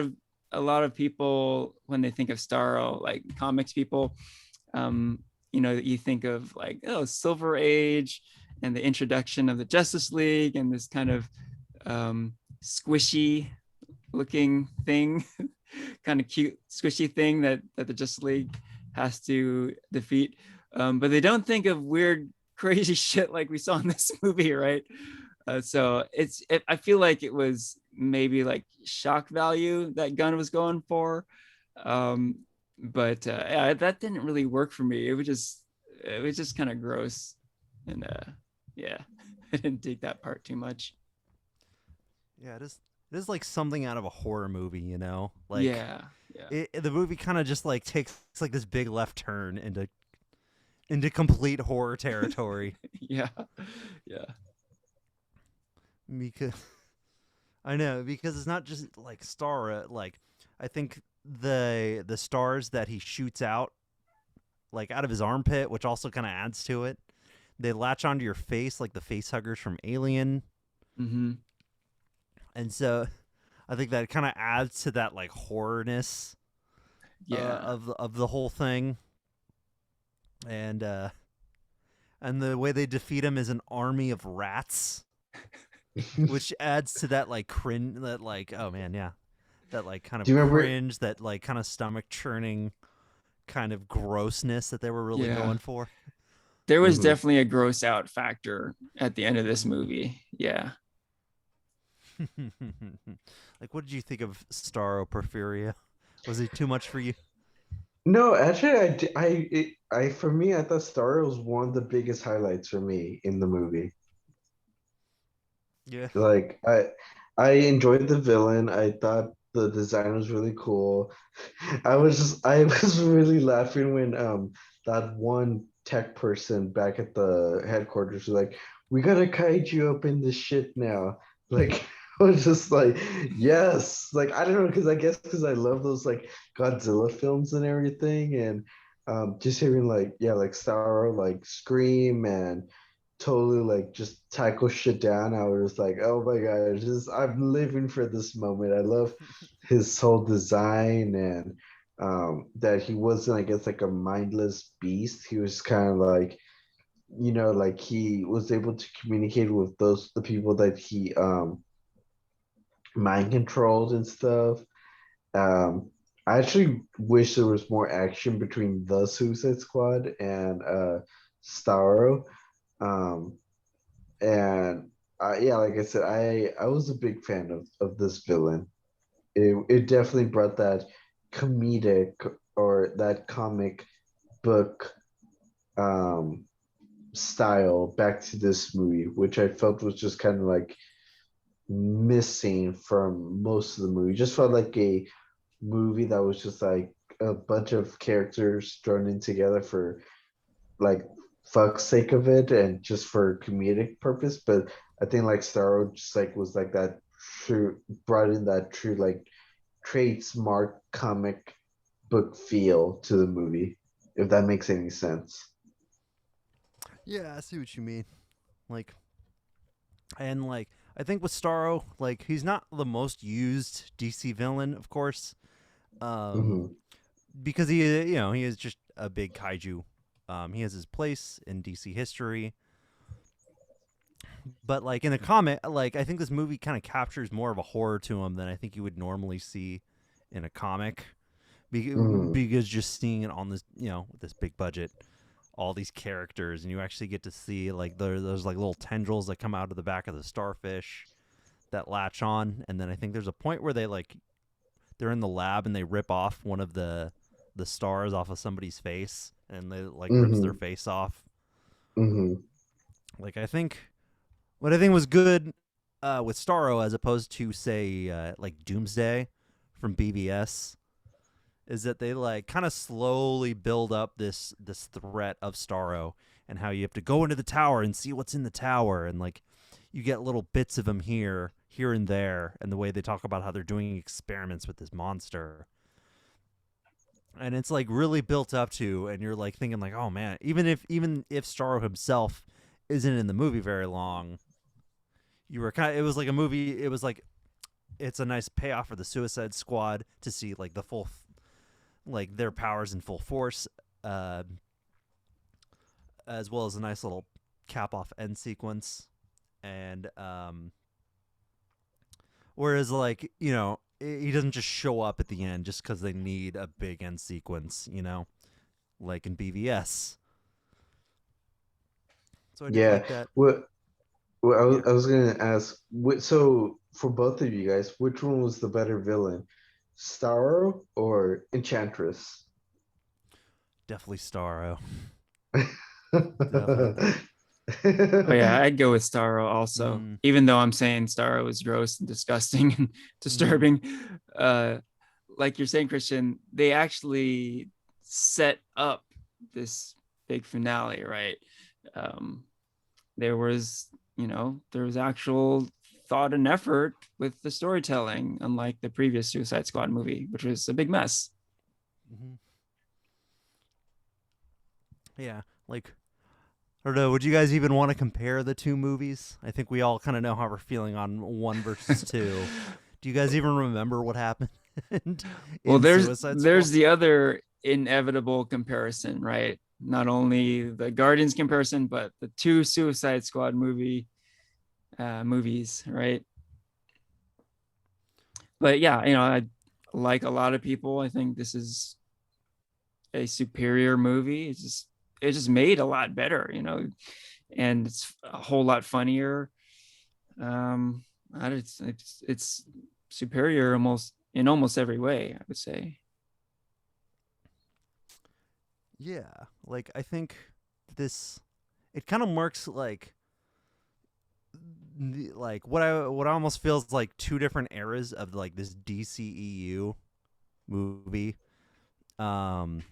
of people, when they think of Starro, like comics people, um you think of like, oh, Silver Age and the introduction of the Justice League and this kind of squishy looking thing, kind of cute squishy thing that the Justice League has to defeat. But they don't think of weird crazy shit like we saw in this movie, right? So I feel like it was maybe like shock value that Gunn was going for. um but yeah, that didn't really work for me. It was just kind of gross. And yeah, I didn't dig that part too much. Yeah, it is like something out of a horror movie, you know? Like Yeah, yeah. the movie kind of just like takes like this big left turn into complete horror territory. Yeah, yeah, Because I know, because it's not just like Star, like I think the stars that he shoots out like out of his armpit, which also kind of adds to it. They latch onto your face like the face huggers from Alien. mm-hmm. And so I think that kind of adds to that like horrorness Yeah. of the whole thing. And the way they defeat him is an army of rats, which adds to that like cringe, that like, oh man, yeah, that like kind Do of you remember? cringe, that like kind of stomach churning kind of grossness that they were really Yeah, going for. there was Mhm. definitely a gross out factor at the end of this movie. Yeah. Like, what did you think of Starro Porphyria? Was he too much for you? No, actually, for me, I thought Star was one of the biggest highlights for me in the movie. Yeah. Like, I enjoyed the villain. I thought the design was really cool. I was really laughing when that one tech person back at the headquarters was like, "We gotta kaiju up in this shit now." Like, I was just like, "Yes!" Like, I don't know, because I guess because I love those like Godzilla films and everything, and just hearing like, yeah, like Starro like scream and totally like just tackle shit down. I was like, oh my god, just I'm living for this moment. I love his whole design, and that he wasn't, I guess, like a mindless beast. He was kind of like, like he was able to communicate with the people that he mind controlled and stuff. Um, I actually wish there was more action between the Suicide Squad and Starro. Um, and yeah, like I said, I was a big fan of this villain. It definitely brought that comedic or that comic book um style back to this movie, which I felt was just kind of like missing from most of the movie. Just felt like a movie that was just like a bunch of characters thrown in together for like fuck's sake of it and just for comedic purpose. But I think like Starro just like was like that true brought in that true like trade smart comic book feel to the movie, if that makes any sense. Yeah, I see what you mean. Like, and like, I think with Starro, like, he's not the most used DC villain, of course, um, Hmm. because he is just a big kaiju. He has his place in DC history, but like in the comic, like I think this movie kind of captures more of a horror to him than I think you would normally see in a comic. Hmm. Because just seeing it on this, with this big budget, all these characters, and you actually get to see like there's like little tendrils that come out of the back of the starfish that latch on, and then I think there's a point where they're in the lab and they rip off one of the stars off of somebody's face, and they like rips their Hmm. face off. Hmm. Like I think what I think was good with Starro as opposed to say like Doomsday from BBS is that they like kind of slowly build up this threat of Starro and how you have to go into the tower and see what's in the tower, and like you get little bits of him here and there, and the way they talk about how they're doing experiments with this monster, and it's like really built up to, and you're like thinking like, oh man, even if Starro himself isn't in the movie very long, you were kind of, it was like a movie, it was like it's a nice payoff for the Suicide Squad to see like the full like their powers in full force, uh, as well as a nice little cap off end sequence. And whereas like he doesn't just show up at the end just because they need a big end sequence, like in BVS. So I did Yeah. like that. What Yeah, I was gonna ask, so for both of you guys, which one was the better villain, Starro or Enchantress? definitely Starro. Definitely. Oh yeah, I'd go with Starro also. Mm, Even though I'm saying Starro is gross and disgusting and mm-hmm. disturbing, uh, like you're saying, Christian, they actually set up this big finale, right? Um, there was, there was actual thought and effort with the storytelling, unlike the previous Suicide Squad movie, which was a big mess. Mm-hmm. Yeah, like I don't know. Would you guys even want to compare the two movies? I think we all kind of know how we're feeling on one versus two. Do you guys even remember what happened Well, in Suicide there's Squad? the other inevitable comparison, right? Not only the Guardians comparison, but the two Suicide Squad movies, right? But yeah, I like a lot of people. I think this is a superior movie. It's just made a lot better, and it's a whole lot funnier. Um, it's superior almost in almost every way, I would say. Yeah, like I think this it kind of marks like like what I almost feels like two different eras of like this DCEU movie. Um,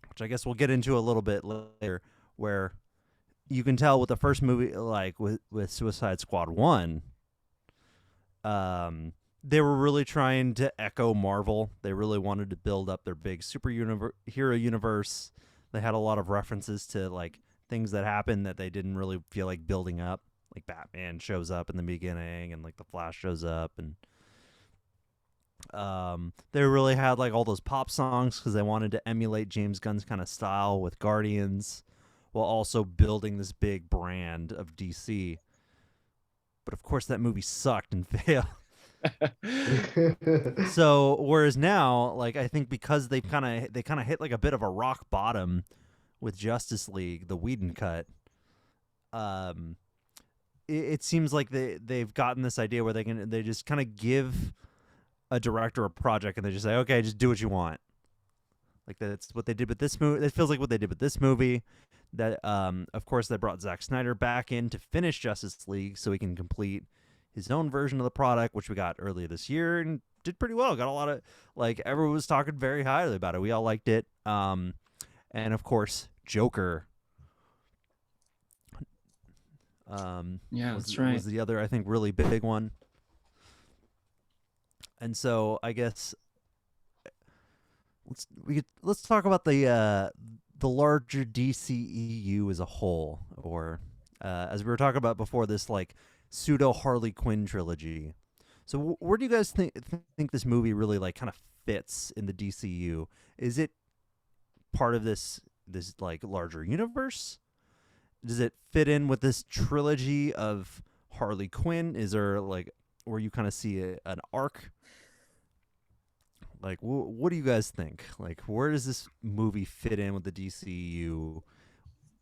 which I guess we'll get into a little bit later, where you can tell with the first movie, like with Suicide Squad 1, um, they were really trying to echo Marvel. They really wanted to build up their big hero universe. They had a lot of references to like things that happened that they didn't really feel like building up. Like Batman shows up in the beginning, and like the Flash shows up, and they really had like all those pop songs because they wanted to emulate James Gunn's kind of style with Guardians, while also building this big brand of DC. But of course, that movie sucked and failed. So whereas now, like I think because they kind of hit like a bit of a rock bottom with Justice League, the Whedon cut. Um, it seems like they've gotten this idea where they just kind of give a director a project and they just say, okay, just do what you want. Like that's what they did with this movie. It feels like what they did with this movie. That of course they brought Zack Snyder back in to finish Justice League so he can complete his own version of the product, which we got earlier this year and did pretty well. Got a lot of like everyone was talking very highly about it. We all liked it. And of course Joker Yeah, was that's right. was the other I think really big one. And so I guess let's talk about the larger DCEU as a whole, or as we were talking about before, this like pseudo Harley Quinn trilogy. So where do you guys think this movie really like kind of fits in the DCU? Is it part of this like larger universe? Does it fit in with this trilogy of Harley Quinn? Is there like where you kind of see an arc? Like, what do you guys think? Like, where does this movie fit in with the DCU,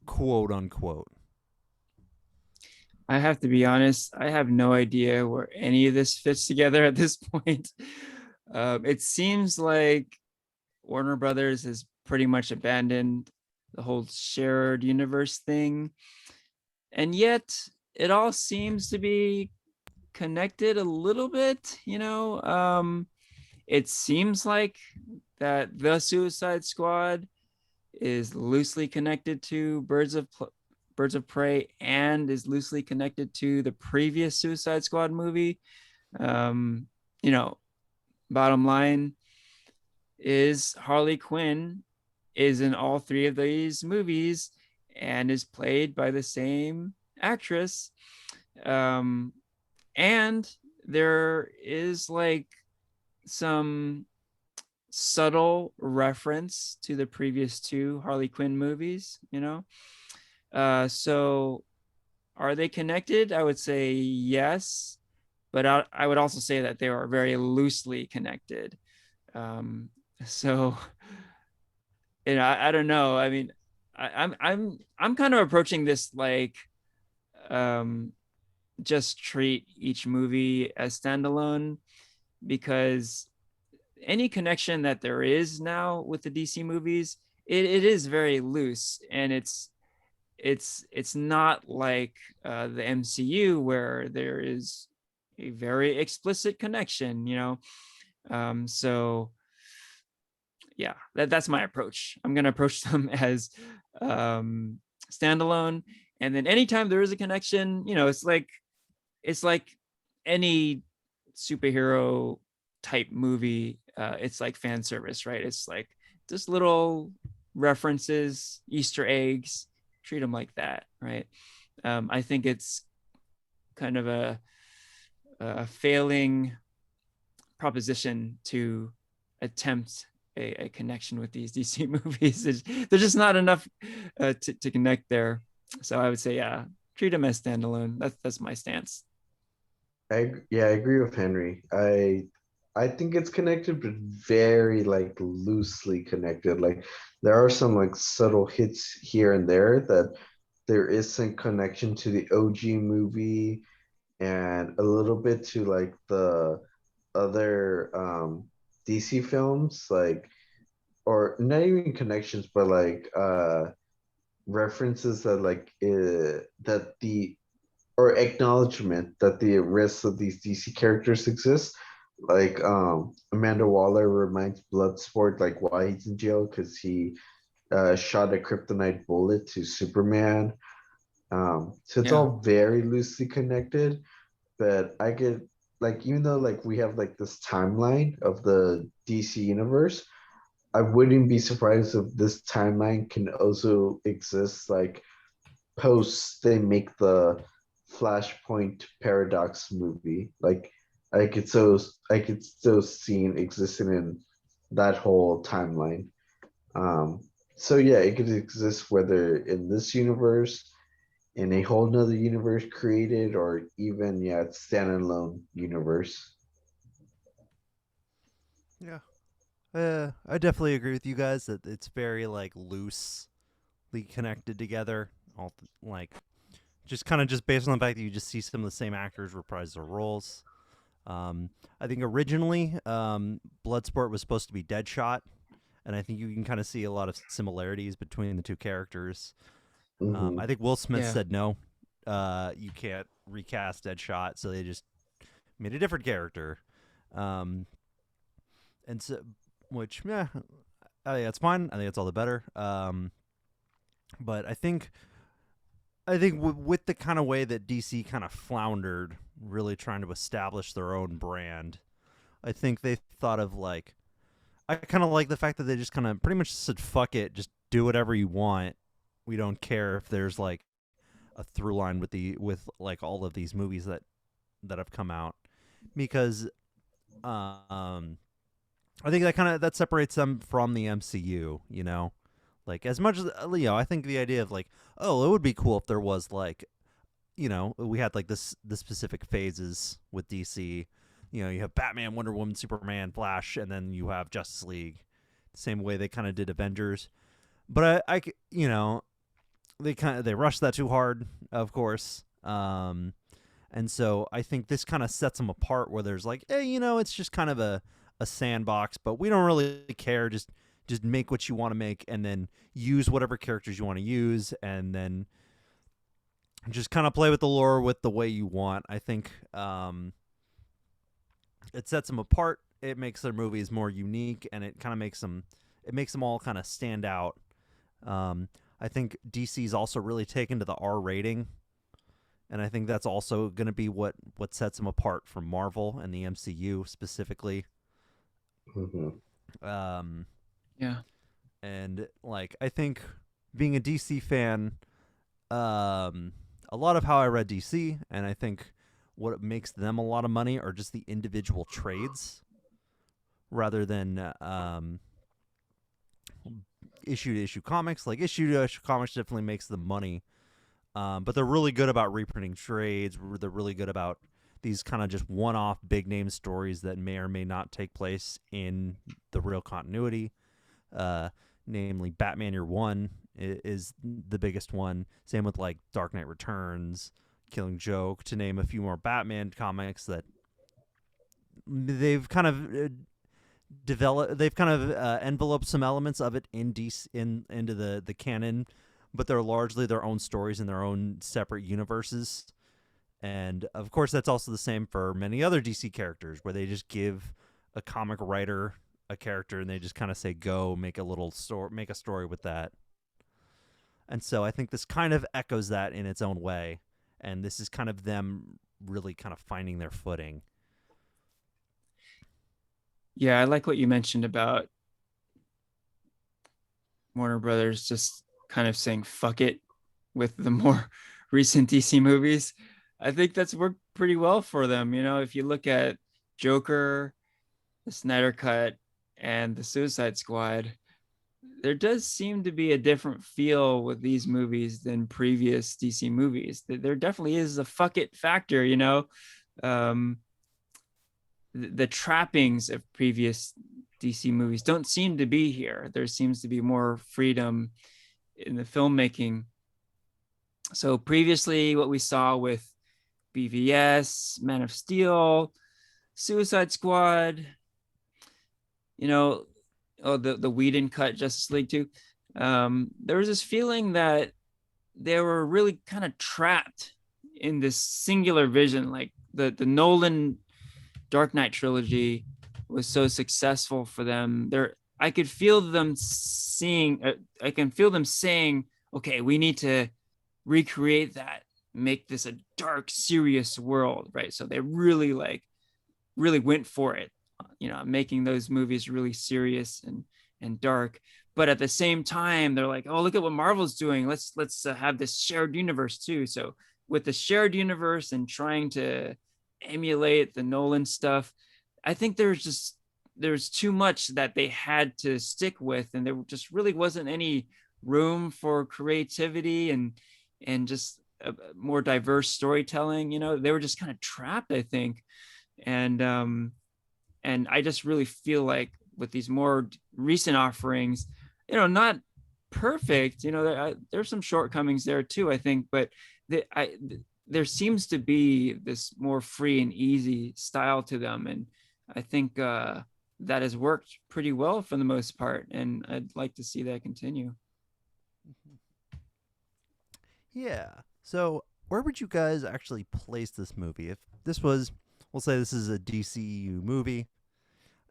quote unquote? I have to be honest, I have no idea where any of this fits together at this point. It seems like Warner Brothers has pretty much abandoned the whole shared universe thing. And yet it all seems to be connected a little bit. It seems like that the Suicide Squad is loosely connected to Birds of Prey and is loosely connected to the previous Suicide Squad movie. Um, you know, bottom line is Harley Quinn is in all three of these movies and is played by the same actress. Um, and there is like some subtle reference to the previous two Harley Quinn movies. So are they connected? I would say yes, but I would also say that they are very loosely connected. Um, so I don't know. I mean, I'm kind of approaching this like um, just treat each movie as standalone because any connection that there is now with the DC movies, it is very loose and it's not like the MCU where there is a very explicit connection. So yeah, that's my approach. I'm gonna approach them as um, standalone, and then anytime there is a connection, it's like any superhero type movie. It's like fan service, right? It's like just little references, Easter eggs. Treat them like that, right? I think it's kind of a failing proposition to attempt a connection with these DC movies. There's just not enough to connect there. So I would say, yeah, treat them as standalone. That's my stance. Yeah, I agree with Henry. I think it's connected, but very like loosely connected. Like there are some like subtle hits here and there that there is some connection to the OG movie and a little bit to like the other DC films, like or not even connections, but like references that like that the or acknowledgement that the risks of these DC characters exist. Like Amanda Waller reminds Bloodsport like why he's in jail because he shot a kryptonite bullet to Superman. So it's Yeah. all very loosely connected, but I get like even though like we have like this timeline of the DC universe, I wouldn't be surprised if this timeline can also exist like post they make the Flashpoint Paradox movie. Like I could still see it existing in that whole timeline. Um, so yeah, it could exist whether in this universe, in a whole nother universe created, or even yeah, it's standalone universe. Yeah. I definitely agree with you guys that it's very like loosely connected together. Like just kind of just based on the fact that you just see some of the same actors reprise their roles. Um, I think originally Bloodsport was supposed to be Deadshot, and I think you can kind of see a lot of similarities between the two characters. Hmm. I think Will Smith Yeah. said no, you can't recast Deadshot, so they just made a different character. Um, and so, which yeah, I think that's fine. I think it's all the better. But I think with the kind of way that DC kind of floundered, really trying to establish their own brand, I think they thought of like I kind of like the fact that they just kind of pretty much said fuck it, just do whatever you want. We don't care if there's like a through line with like all of these movies that have come out because um I think that separates them from the MCU, you know. Like as much as I think the idea of like, oh, it would be cool if there was like, we had like the specific phases with DC. You have Batman, Wonder Woman, Superman, Flash, and then you have Justice League. Same way they kind of did Avengers. But they rushed that too hard, of course. And so I think this kind of sets them apart where there's like, hey, it's just kind of a sandbox, but we don't really care. Just make what you want to make and then use whatever characters you want to use and then just kind of play with the lore with the way you want. I think it sets them apart. It makes their movies more unique and it kind of makes them all kind of stand out. I think DC's also really taken to the R rating, and I think that's also going to be what sets them apart from Marvel and the MCU specifically. Hmm. Um, Yeah. and like I think being a DC fan, a lot of how I read DC, and I think what makes them a lot of money are just the individual trades rather than issue to issue comics. Like issue to issue comics definitely makes them money, but they're really good about reprinting trades. They're really good about these kind of just one-off big name stories that may or may not take place in the real continuity. Uh, Namely, Batman Year One is the biggest one. Same with like Dark Knight Returns, Killing Joke, to name a few more Batman comics that they've kind of they've kind of enveloped some elements of it into the canon, but they're largely their own stories in their own separate universes. And of course, that's also the same for many other DC characters, where they just give a comic writer a character and they just kind of say, "Go make a little story, make a story with that." And so I think this kind of echoes that in its own way, and this is kind of them really kind of finding their footing. Yeah, I like what you mentioned about Warner Brothers just kind of saying fuck it with the more recent DC movies. I think that's worked pretty well for them. If you look at Joker, the Snyder Cut, and the Suicide Squad, there does seem to be a different feel with these movies than previous DC movies. There definitely is a fuck it factor. Um, the trappings of previous DC movies don't seem to be here. There seems to be more freedom in the filmmaking. So previously, what we saw with BVS, Man of Steel, Suicide Squad, the Whedon cut Justice League too. There was this feeling that they were really kind of trapped in this singular vision. Like the Nolan Dark Knight trilogy was so successful for them. I could feel them seeing. I can feel them saying, "Okay, we need to recreate that, make this a dark, serious world," right? So they really went for it, making those movies really serious and dark. But at the same time, they're like, "Oh, look at what Marvel's doing. Let's have this shared universe too." So with the shared universe and trying to emulate the Nolan stuff, I think there's too much that they had to stick with, and there just really wasn't any room for creativity and just a more diverse storytelling. They were just kind of trapped, I think. And And I just really feel like with these more recent offerings, not perfect, there's some shortcomings there too, I think, but there seems to be this more free and easy style to them. And I think that has worked pretty well for the most part. And I'd like to see that continue. Yeah. So, where would you guys actually place this movie? If this was, we'll say this is a DCU movie,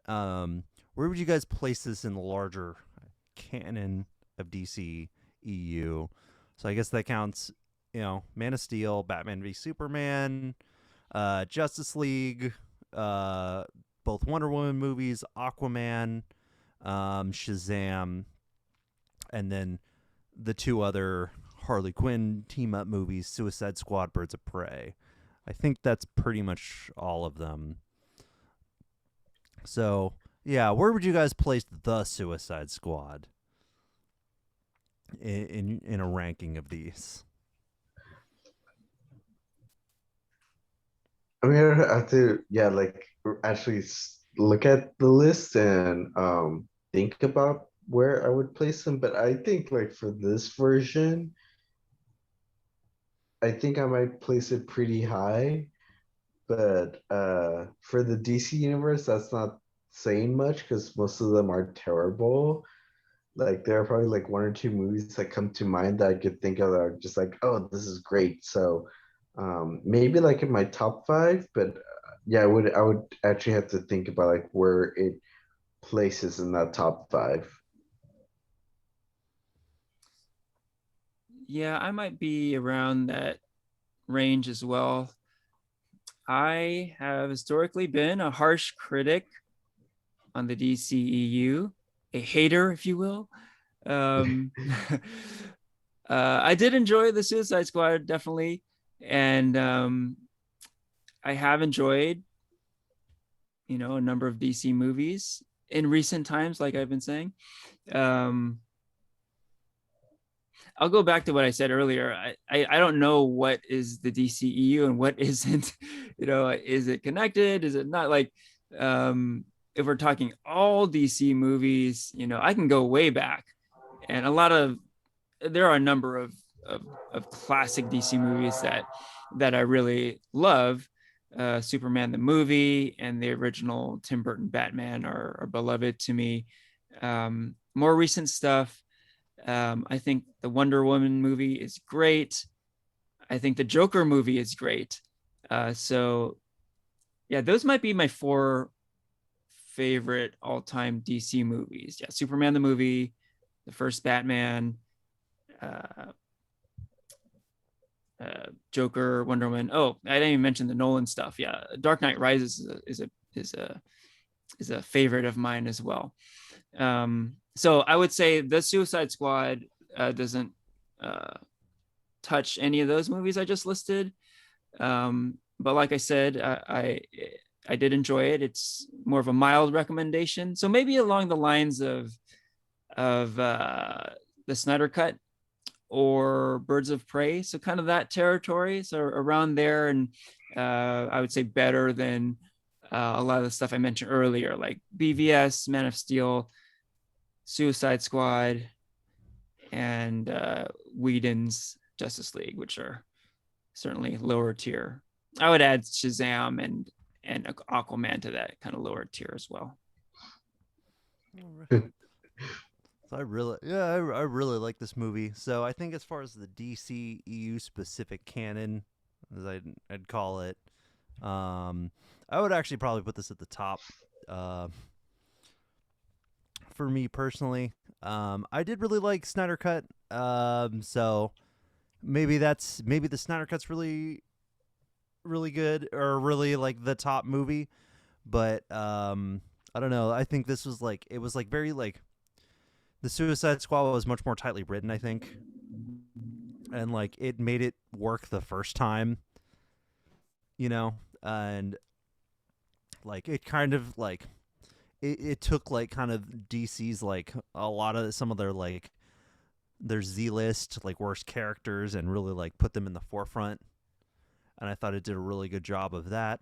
where would you guys place this in the larger canon of DCEU? So, I guess that counts, Man of Steel, Batman v Superman, Justice League, both Wonder Woman movies, Aquaman, Shazam, and then the two other Harley Quinn team up movies, Suicide Squad, Birds of Prey. I think that's pretty much all of them. So, yeah, where would you guys place the Suicide Squad in a ranking of these? I mean, I have to, yeah, like actually look at the list and think about where I would place them. But I think like for this version, I think I might place it pretty high. But for the DC universe, that's not saying much because most of them are terrible. Like there are probably like one or two movies that come to mind that I could think of that are just like, oh, this is great. So maybe like in my top five, but yeah, I would actually have to think about like where it places in that top five. Yeah, I might be around that range as well. I have historically been a harsh critic on the DCEU, a hater, if you will. Um, I did enjoy the Suicide Squad, definitely. And I have enjoyed, a number of DC movies in recent times, like I've been saying. Um, I'll go back to what I said earlier. I don't know what is the DCEU and what isn't. Is it connected? Is it not? Like, if we're talking all DC movies, I can go way back, and there are a number of classic DC movies that I really love. Superman the movie and the original Tim Burton Batman are beloved to me. More recent stuff. I think the Wonder Woman movie is great. I think the Joker movie is great. So, yeah, those might be my four favorite all-time DC movies. Yeah, Superman the movie, the first Batman, Joker, Wonder Woman. Oh, I didn't even mention the Nolan stuff. Yeah, Dark Knight Rises is a favorite of mine as well. So I would say the Suicide Squad doesn't touch any of those movies I just listed. But like I said, I did enjoy it. It's more of a mild recommendation. So maybe along the lines of the Snyder Cut or Birds of Prey. So kind of that territory. So around there, and I would say better than a lot of the stuff I mentioned earlier, like BVS, Man of Steel, Suicide Squad, and Whedon's Justice League, which are certainly lower tier. I would add Shazam and Aquaman to that kind of lower tier as well. So I really like this movie. So I think as far as the DCEU specific canon, as I'd call it, I would actually probably put this at the top. For me personally, I did really like Snyder Cut. So maybe the Snyder Cut's really, really good, or really like the top movie. But I don't know. I think this was like, it was like very like, the Suicide Squad was much more tightly written, I think, and like it made it work the first time, and like it kind of like it took like kind of DC's like a lot of some of their Z-list like worst characters and really like put them in the forefront, and I thought it did a really good job of that.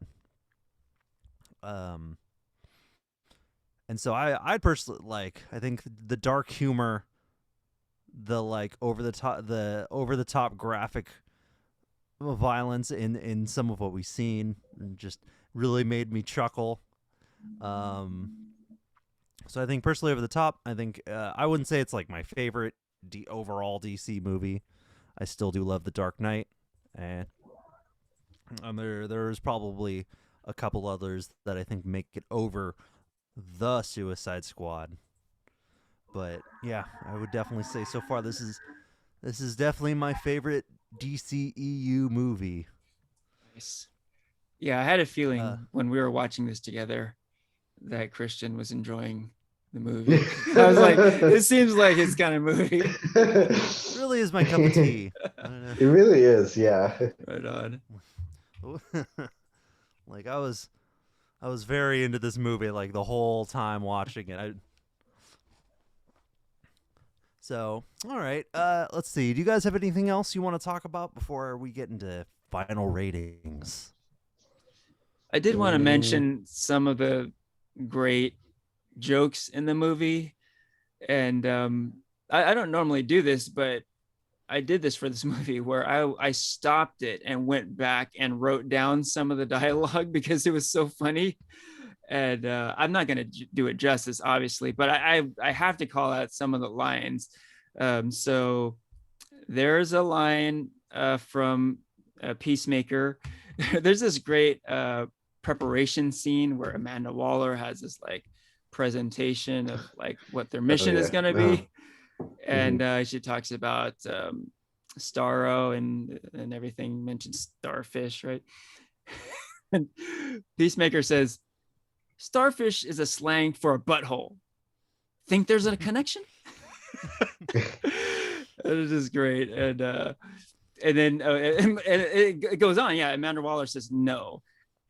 And so I personally I think the dark humor, the over the top graphic violence in some of what we've seen just really made me chuckle. So I think personally over the top, I think I wouldn't say it's like my favorite overall DC movie. I still do love The Dark Knight, and there's probably a couple others that I think make it over the Suicide Squad. But yeah, I would definitely say so far this is definitely my favorite DCEU movie. Nice. Yeah, I had a Uh, feeling when we were watching this together that Christian was enjoying the movie. I was like, it seems like his kind of movie. really is my cup of tea. It really is, yeah. Right on. Like I was very into this movie like the whole time watching it. So, all right. Let's see. Do you guys have anything else you want to talk about before we get into final ratings? I did want to mention some of the great jokes in the movie. And I don't normally do this, but I did this for this movie where I stopped it and went back and wrote down some of the dialogue because it was so funny. And I'm not going to do it justice, obviously, but I have to call out some of the lines. So there's a line from Peacemaker. There's this great preparation scene where Amanda Waller has this like presentation of like what their mission is going to be. And she talks about Starro and everything, mentions starfish, right? And Peacemaker says, starfish is a slang for a butthole. Think there's a connection? It is just great. And then and it goes on. Yeah, Amanda Waller says no.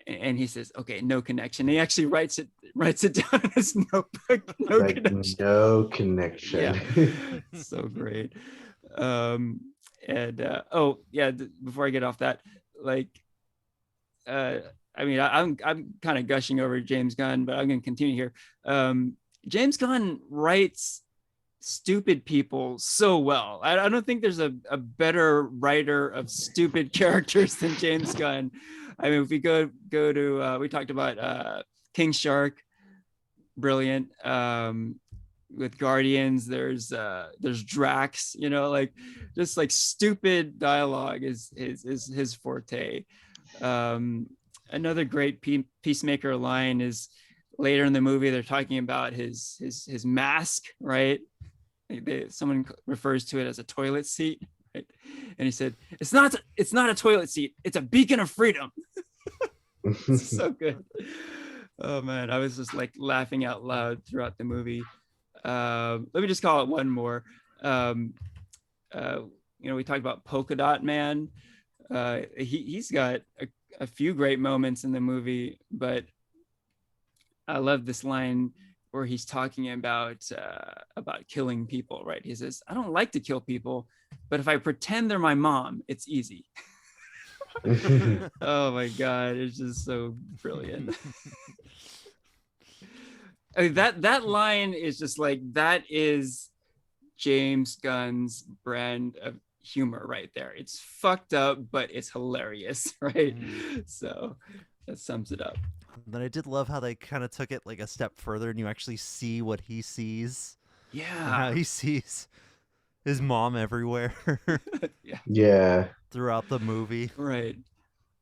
And he says, okay, no connection. He actually writes it down in his notebook. No like, connection. No connection. Yeah. So great. Oh yeah, before I get off that, like I mean, I'm kind of gushing over James Gunn, but I'm going to continue here. James Gunn writes stupid people so well. I don't think there's a better writer of stupid characters than James Gunn. I mean, if we go to we talked about King Shark, brilliant. With Guardians, there's Drax, you know, like just like stupid dialogue is his forte. Another great Peacemaker line is later in the movie. They're talking about his mask, right? Someone refers to it as a toilet seat, right? And he said, "It's not a toilet seat. It's a beacon of freedom." So good. Oh man, I was just like laughing out loud throughout the movie. Let me just call it one more. We talked about Polka Dot Man. He's got a few great moments in the movie, but I love this line where he's talking about killing people, right? He says, "I don't like to kill people, but if I pretend they're my mom, it's easy." Oh my God, it's just so brilliant. I mean, that line is just like, that is James Gunn's brand of humor right there. It's fucked up, but it's hilarious, right? So that sums it up. Then I did love how they kind of took it like a step further, and you actually see what he sees. Yeah, how he sees his mom everywhere. Yeah, throughout the movie, right?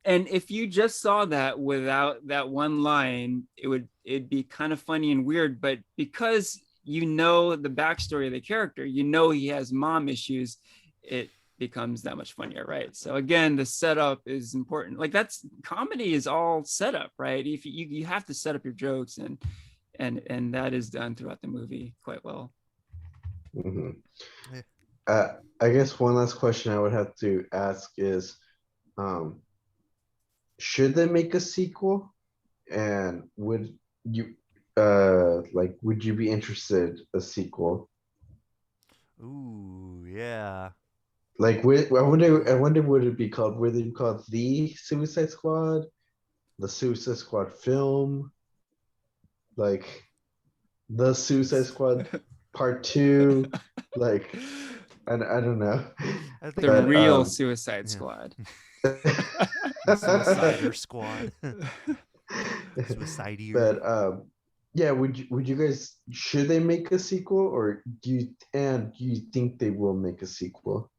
And if you just saw that without that one line, it'd be kind of funny and weird. But because you know the backstory of the character, you know he has mom issues, it becomes that much funnier, right? So again, the setup is important. Like, that's comedy is all setup, right? If you have to set up your jokes, and that is done throughout the movie quite well. I guess one last question I would have to ask is, should they make a sequel? And would you would you be interested a sequel? Ooh, yeah. Like, I wonder would it be called? Would it be called The Suicide Squad, the Suicide Squad film? Like, the Suicide Squad Part Two. Like I don't know, I think The that but real Suicide yeah, Squad. the Suicider Squad, Suicideer. but yeah, would you guys, should they make a sequel, or do you think they will make a sequel?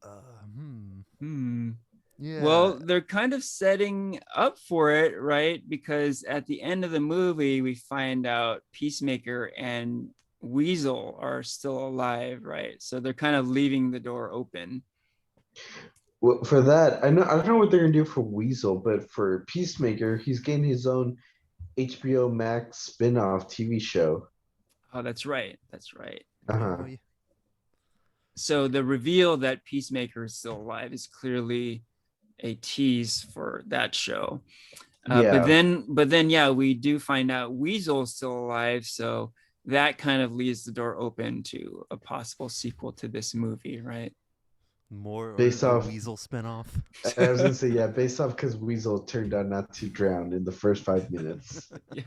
Hmm. Hmm. Yeah. Well, they're kind of setting up for it, right? Because at the end of the movie, we find out Peacemaker and Weasel are still alive, right? So they're kind of leaving the door open. Well, for that, I don't know what they're gonna do for Weasel, but for Peacemaker, he's getting his own HBO Max spin-off TV show. Oh, that's right. That's right. Oh, Uh-huh. yeah. So the reveal that Peacemaker is still alive is clearly a tease for that show. Yeah. But then, yeah, we do find out Weasel's still alive, so that kind of leaves the door open to a possible sequel to this movie, right? More Based a off, Weasel spinoff. I was gonna say, yeah, based off because Weasel turned out not to drown in the first 5 minutes. Yeah.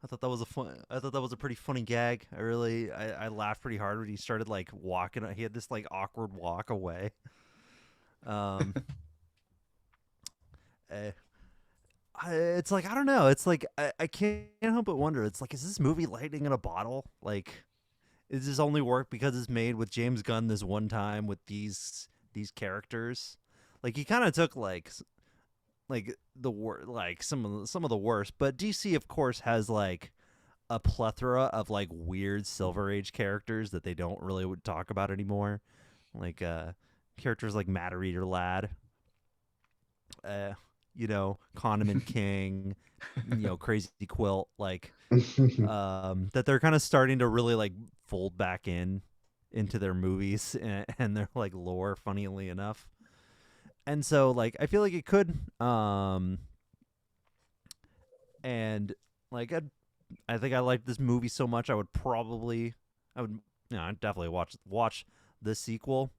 I thought that was a fun. I thought that was a pretty funny gag. I laughed pretty hard when he started like walking. He had this like awkward walk away. Um, eh, it's like I don't know. It's like I can't help but wonder. It's like, is this movie lightning in a bottle? Like, is this only work because it's made with James Gunn this one time with these characters? Like he kind of took like like some of the worst, but DC of course has like a plethora of like weird Silver Age characters that they don't really would talk about anymore, like characters like Matter Eater Lad, uh, Condiment King, Crazy Quilt, like that they're kind of starting to really like fold back into their movies and their like lore, funnily enough. And so like I feel like it could and like I think I liked this movie so much I would I'd definitely watch the sequel.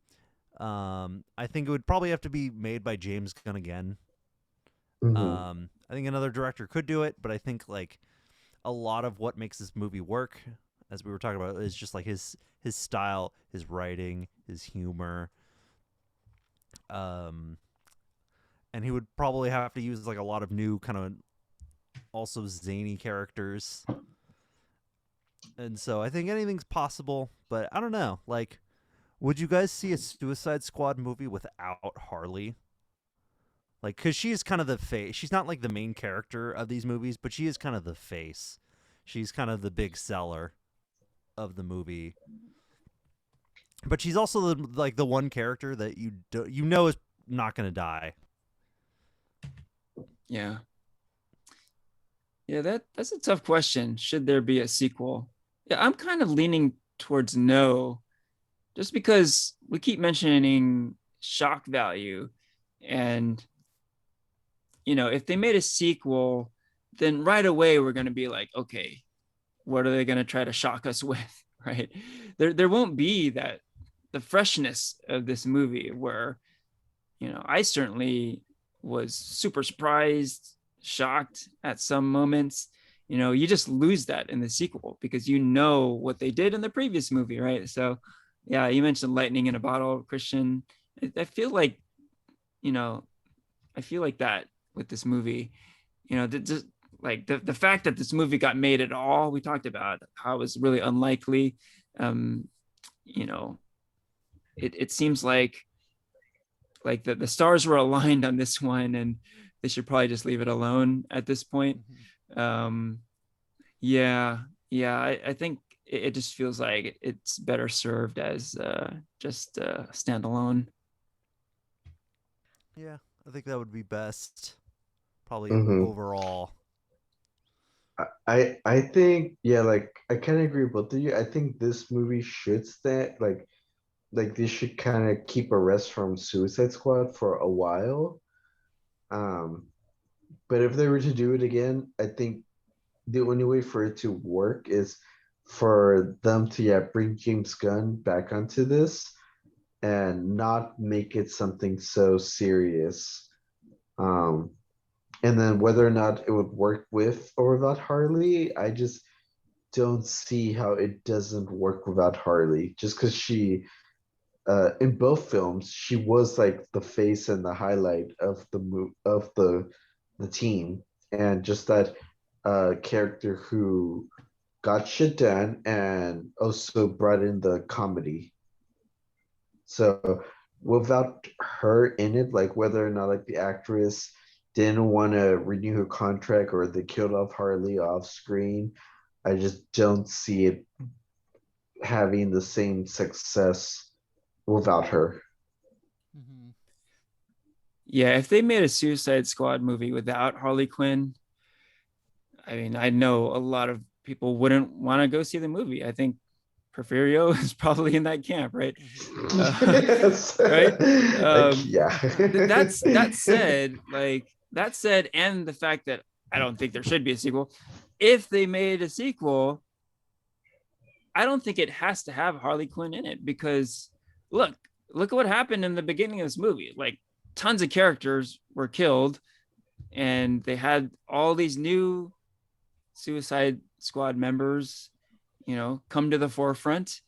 I think it would probably have to be made by James Gunn again. Mhm. I think another director could do it, but I think like a lot of what makes this movie work, as we were talking about, is just like his style, his writing, his humor. Um, and he would probably have to use like a lot of new kind of also zany characters. And so I think anything's possible, but I don't know. Like, would you guys see a Suicide Squad movie without Harley? Like, because she is kind of the face. She's not like the main character of these movies, but she is kind of the face. She's kind of the big seller of the movie. But she's also the one character that you know is not going to die. Yeah. Yeah, that's a tough question. Should there be a sequel? Yeah, I'm kind of leaning towards no, just because we keep mentioning shock value. And, if they made a sequel, then right away we're going to be like, okay, what are they going to try to shock us with? Right. There won't be the freshness of this movie where, I certainly was super surprised, shocked at some moments. You just lose that in the sequel because you know what they did in the previous movie, right? So, yeah, you mentioned lightning in a bottle, Christian. I feel like, you know, I feel like that with this movie, just like the fact that this movie got made at all, we talked about how it was really unlikely. Um, you know, it seems like the stars were aligned on this one, and they should probably just leave it alone at this point. Mm-hmm. um yeah, yeah, I think it just feels like it's better served as just standalone. Yeah, I think that would be best. Probably Mhm. overall. I think, yeah, like I kind of agree with both of you. I think this movie should stand, like they should kind of keep a rest from Suicide Squad for a while. Um, but if they were to do it again, I think the only way for it to work is for them to, yeah, bring James Gunn back onto this and not make it something so serious. Um, And then whether or not it would work with or without Harley, I just don't see how it doesn't work without Harley. Just because she, in both films, she was like the face and the highlight of the team, and just that character who got shit done and also brought in the comedy. So without her in it, like whether or not like the actress didn't want to renew her contract or they killed off Harley off screen, I just don't see it having the same success without her. Mm-hmm. Yeah, if they made a Suicide Squad movie without Harley Quinn, I mean, I know a lot of people wouldn't want to go see the movie. I think Porfirio is probably in that camp, right? Yes. Right. Like, yeah. That said, that said, and the fact that I don't think there should be a sequel. If they made a sequel, I don't think it has to have Harley Quinn in it because look, look at what happened in the beginning of this movie. Like tons of characters were killed, and they had all these new Suicide Squad members, come to the forefront.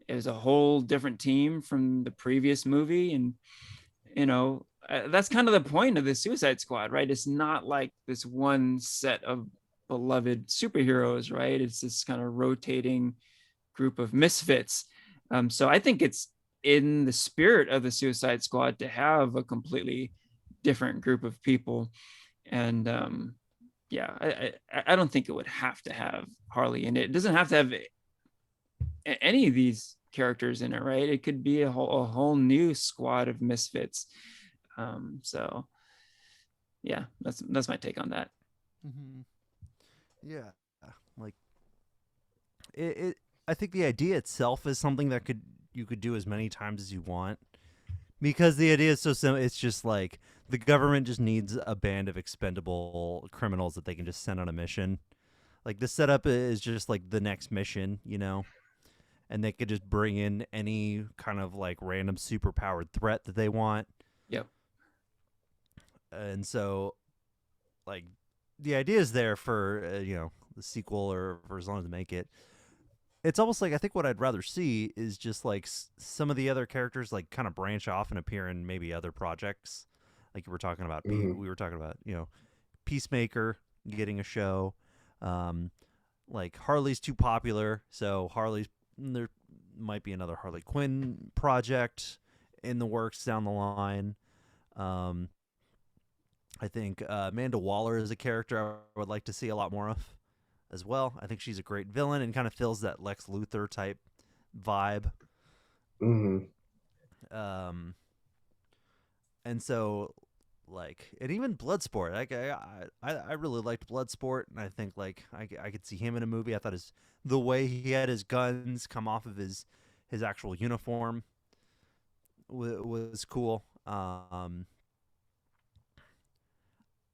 It was a whole different team from the previous movie, and that's kind of the point of the Suicide Squad, right? It's not like this one set of beloved superheroes, right? It's this kind of rotating group of misfits. So I think it's in the spirit of the Suicide Squad to have a completely different group of people. And yeah, I don't think it would have to have Harley in it. It doesn't have to have any of these characters in it, right? It could be a whole new squad of misfits. So yeah, that's my take on that. Mm-hmm. Yeah, like it. I think the idea itself is something that you could do as many times as you want because the idea is so simple. It's just like the government just needs a band of expendable criminals that they can just send on a mission. Like the setup is just like the next mission, and they could just bring in any kind of like random superpowered threat that they want. Yep. And so, like, the idea is there for the sequel or for as long as they make it. It's almost like I think what I'd rather see is just like some of the other characters like kind of branch off and appear in maybe other projects. Like we were talking about, Mhm. we were talking about Peacemaker getting a show. Like Harley's too popular, so there might be another Harley Quinn project in the works down the line. Um, I think Amanda Waller is a character I would like to see a lot more of as well. I think she's a great villain and kind of fills that Lex Luthor type vibe. Mhm. Um, and so like, and even Bloodsport, like I really liked Bloodsport, and I think like I could see him in a movie. I thought the way he had his guns come off of his actual uniform was cool.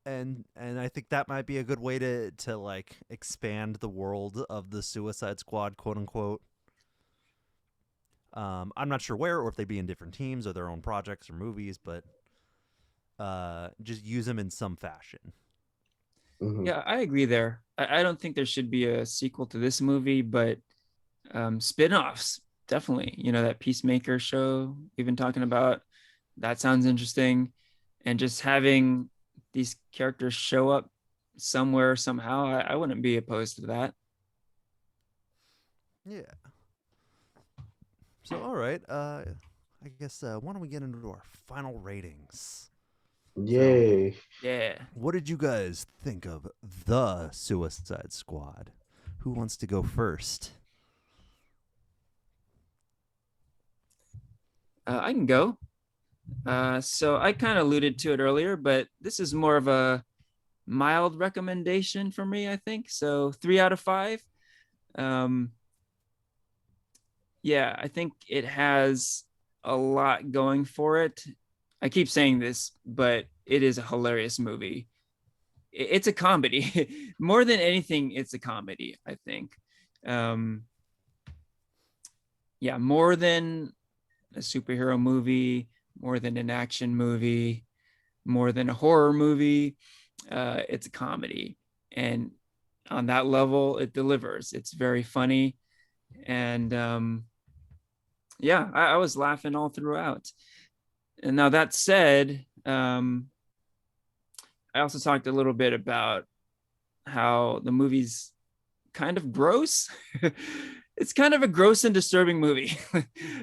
And I think that might be a good way to like expand the world of the Suicide Squad, quote unquote. I'm not sure where or if they'd be in different teams or their own projects or movies, but just use them in some fashion. Mhm. Yeah, I agree there. I don't think there should be a sequel to this movie, but spin-offs definitely. That Peacemaker show we've been talking about, that sounds interesting. And just having these characters show up somewhere somehow, I wouldn't be opposed to that. Yeah. So all right, I guess why don't we get into our final ratings? So, Yay. Yeah. what did you guys think of the Suicide Squad? Who wants to go first? I can go. So I kind of alluded to it earlier, but this is more of a mild recommendation for me, I think. So 3 out of 5. Um, yeah, I think it has a lot going for it. I keep saying this, but it is a hilarious movie. It's a comedy. More than anything, it's a comedy, I think. Um, yeah, more than a superhero movie, more than an action movie, more than a horror movie. it's a comedy, and on that level, it delivers. It's very funny, and yeah, I was laughing all throughout. And now that said, I also talked a little bit about how the movie's kind of gross. It's kind of a gross and disturbing movie.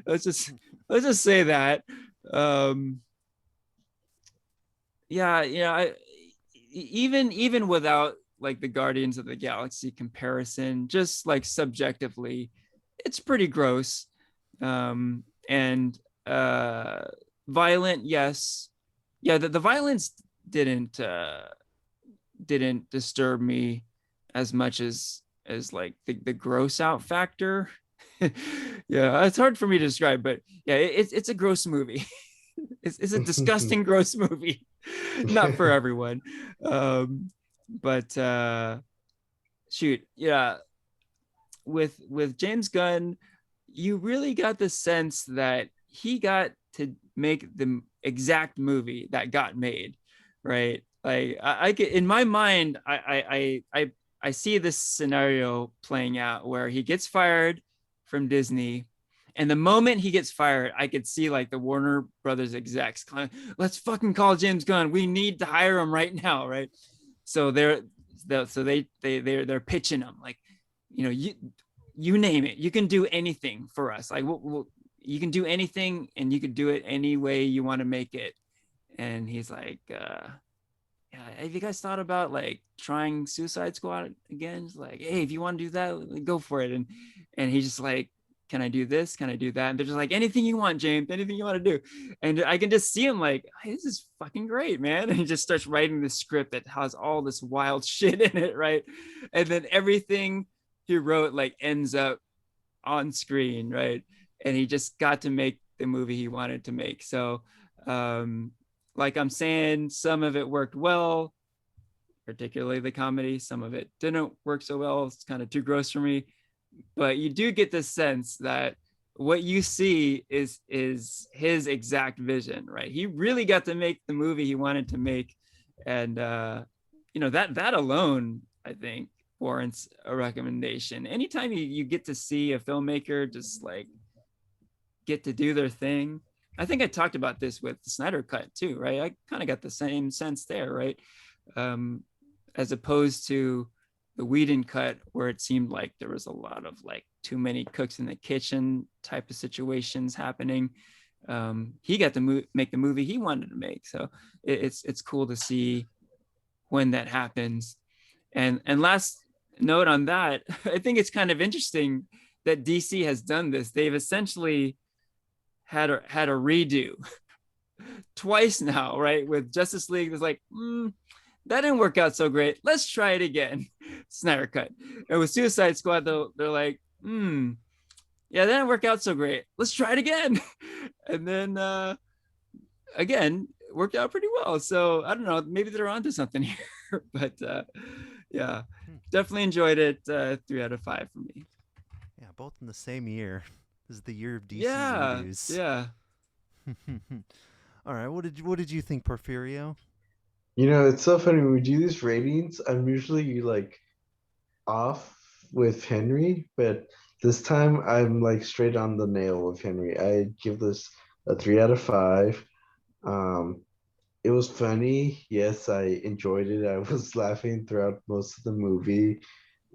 let's just let's just say that. Um, yeah, even without like the Guardians of the Galaxy comparison, just like subjectively, it's pretty gross. And violent, yes. Yeah, the violence didn't didn't disturb me as much as like the gross out factor. Yeah, it's hard for me to describe, but yeah, it's a gross movie. It's a disgusting gross movie. Not for everyone. But shoot, yeah, with James Gunn, you really got the sense that he got to make the exact movie that got made, right? Like I get in my mind, I see this scenario playing out where he gets fired from Disney. And the moment he gets fired, I could see like the Warner Brothers execs, let's fucking call James Gunn. We need to hire him right now, right? So they're pitching him like, you name it, you can do anything for us. Like you can do anything, and you could do it any way you want to make it. And he's like, yeah, have you guys thought about like trying Suicide Squad again? It's like, hey, if you want to do that, go for it. And he's just like, can I do this? Can I do that? And they're just like, anything you want, James, anything you want to do. And I can just see him like, hey, this is fucking great, man. And he just starts writing this script that has all this wild shit in it, right? And then everything he wrote like ends up on screen, right? And he just got to make the movie he wanted to make. So like I'm saying, some of it worked well, particularly the comedy. Some of it didn't work so well. It's kind of too gross for me. But you do get the sense that what you see is his exact vision, right? He really got to make the movie he wanted to make. And that alone, I think, warrants a recommendation. Anytime you get to see a filmmaker just like get to do their thing. I think I talked about this with the Snyder Cut too, right? I kind of got the same sense there, right? As opposed to the Whedon cut, where it seemed like there was a lot of like too many cooks in the kitchen type of situations happening. He got to make the movie he wanted to make, so it's cool to see when that happens. And last note on that, I think it's kind of interesting that DC has done this. They've essentially had a redo twice now, right? With Justice League, it's like, that didn't work out so great. Let's try it again. Snyder Cut. And with Suicide Squad, though, they're like, yeah, that didn't work out so great. Let's try it again. And then again, worked out pretty well. So I don't know, maybe they're onto something here. But yeah, definitely enjoyed it. 3 out of 5 for me. Yeah, both in the same year. This is the year of DC redos. Yeah. All right, what did you think, Porfirio? It's so funny when we do these ratings. I'm usually like off with Henry, but this time I'm like straight on the nail with Henry. I give this a 3 out of 5. It was funny. Yes, I enjoyed it. I was laughing throughout most of the movie.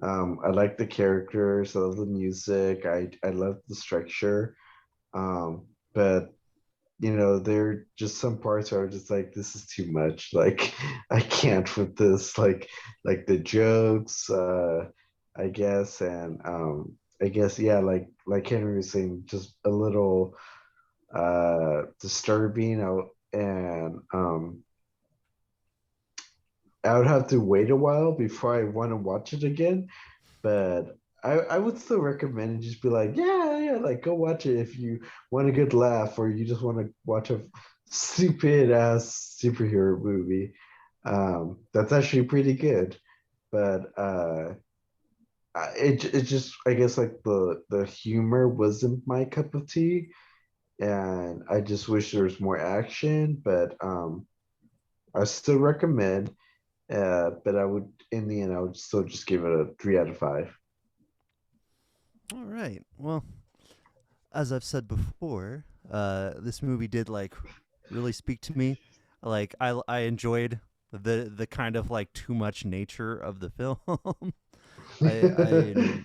I like the characters. I love the music. I love the structure. But there are just some parts where I'm just like, this is too much. Like, I can't with this. Like the jokes, I guess, and I guess, yeah, like Henry was saying, just a little disturbing. And I would have to wait a while before I want to watch it again. But I would still recommend it. Just be like, yeah, like go watch it if you want a good laugh or you just want to watch a stupid ass superhero movie. That's actually pretty good. But it just, I guess, like the humor wasn't my cup of tea, and I just wish there was more action. But I still recommend. But I would, in the end, I would still just give it a 3 out of 5. All right. Well, as I've said before, this movie did like really speak to me. Like I enjoyed the kind of like too much nature of the film. I I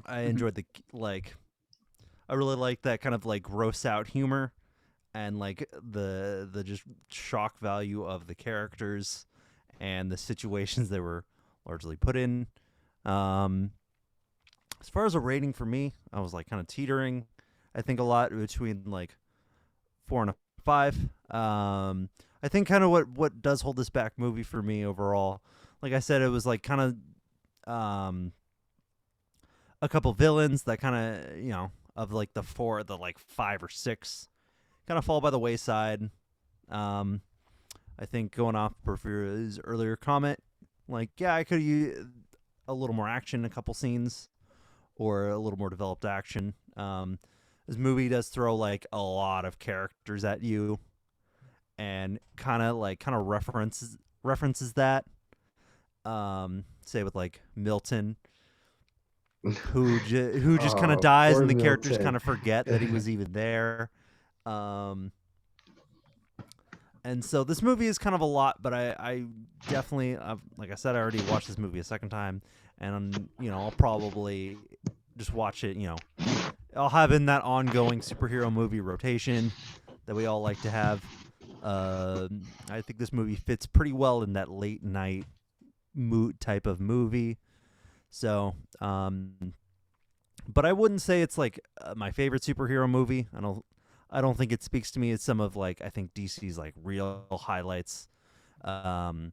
I enjoyed the like I really like that kind of like gross out humor and like the just shock value of the characters and the situations they were largely put in. Um, as far as a rating for me, I was like kind of teetering. I think a lot between like 4 and a 5. I think kind of what does hold this back movie for me overall. Like I said, it was like kind of a couple villains that kind of of like the like 5 or 6 kind of fall by the wayside. Um, I think going off Porfirio's earlier comment, like yeah, I could use a little more action in a couple scenes or a little more developed action. This movie does throw like a lot of characters at you and kind of references that. Say with like Milton, who just kind of Oh, dies poor and the characters Milton. kind of forget that he was even there. Um, and so this movie is kind of a lot, but I definitely, like I said, I already watched this movie a second time, and I'll probably just watch it. I'll have in that ongoing superhero movie rotation that we all like to have. I think this movie fits pretty well in that late night mood type of movie. So, but I wouldn't say it's like my favorite superhero movie. I don't think it speaks to me as some of like I think DC's like real highlights, like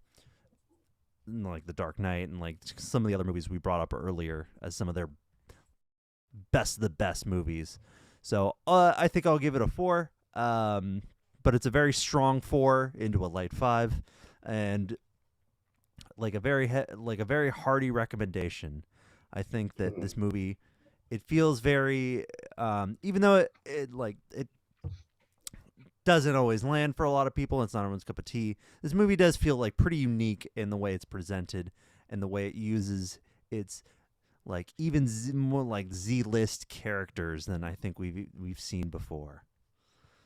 The Dark Knight and like some of the other movies we brought up earlier as some of their best of the best movies. So I think I'll give it a 4. But it's a very strong 4 into a light 5, and like a very hearty recommendation. I think that this movie, it feels very, even though it doesn't always land for a lot of people. It's not everyone's cup of tea. This movie does feel like pretty unique in the way it's presented and the way it uses its like even more like Z-list characters than I think we've seen before.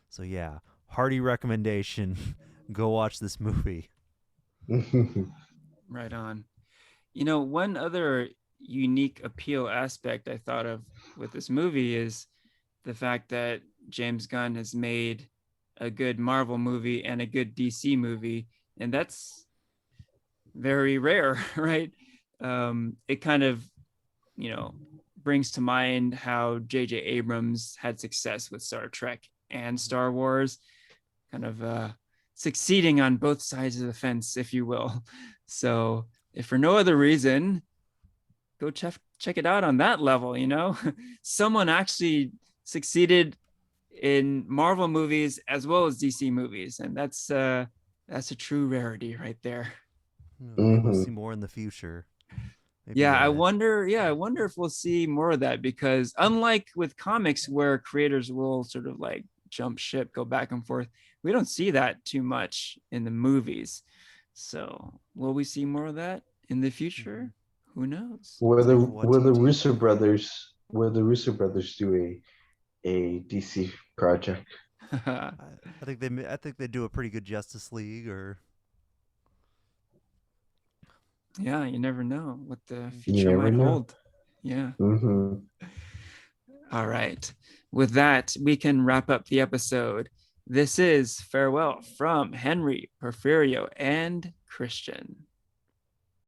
So yeah, hearty recommendation. Go watch this movie. Right on. One other unique appeal aspect I thought of with this movie is the fact that James Gunn has made a good Marvel movie and a good DC movie, and that's very rare, right? It kind of, brings to mind how J.J. Abrams had success with Star Trek and Star Wars, kind of succeeding on both sides of the fence, if you will. So, if for no other reason, go check it out on that level. Someone actually succeeded in Marvel movies as well as DC movies, and that's a true rarity right there. Maybe we'll see more in the future. Maybe, Yeah, I wonder. Yeah, I wonder if we'll see more of that, because unlike with comics where creators will sort of like jump ship, go back and forth, we don't see that too much in the movies. So, will we see more of that in the future? Who knows? Will the Russo brothers do a DC project? I think they do a pretty good Justice League or. Yeah, you never know what the You future never might know. hold. Yeah. Mm-hmm. All right. With that, we can wrap up the episode. This is Farewell from Henry, Porfirio, and Christian.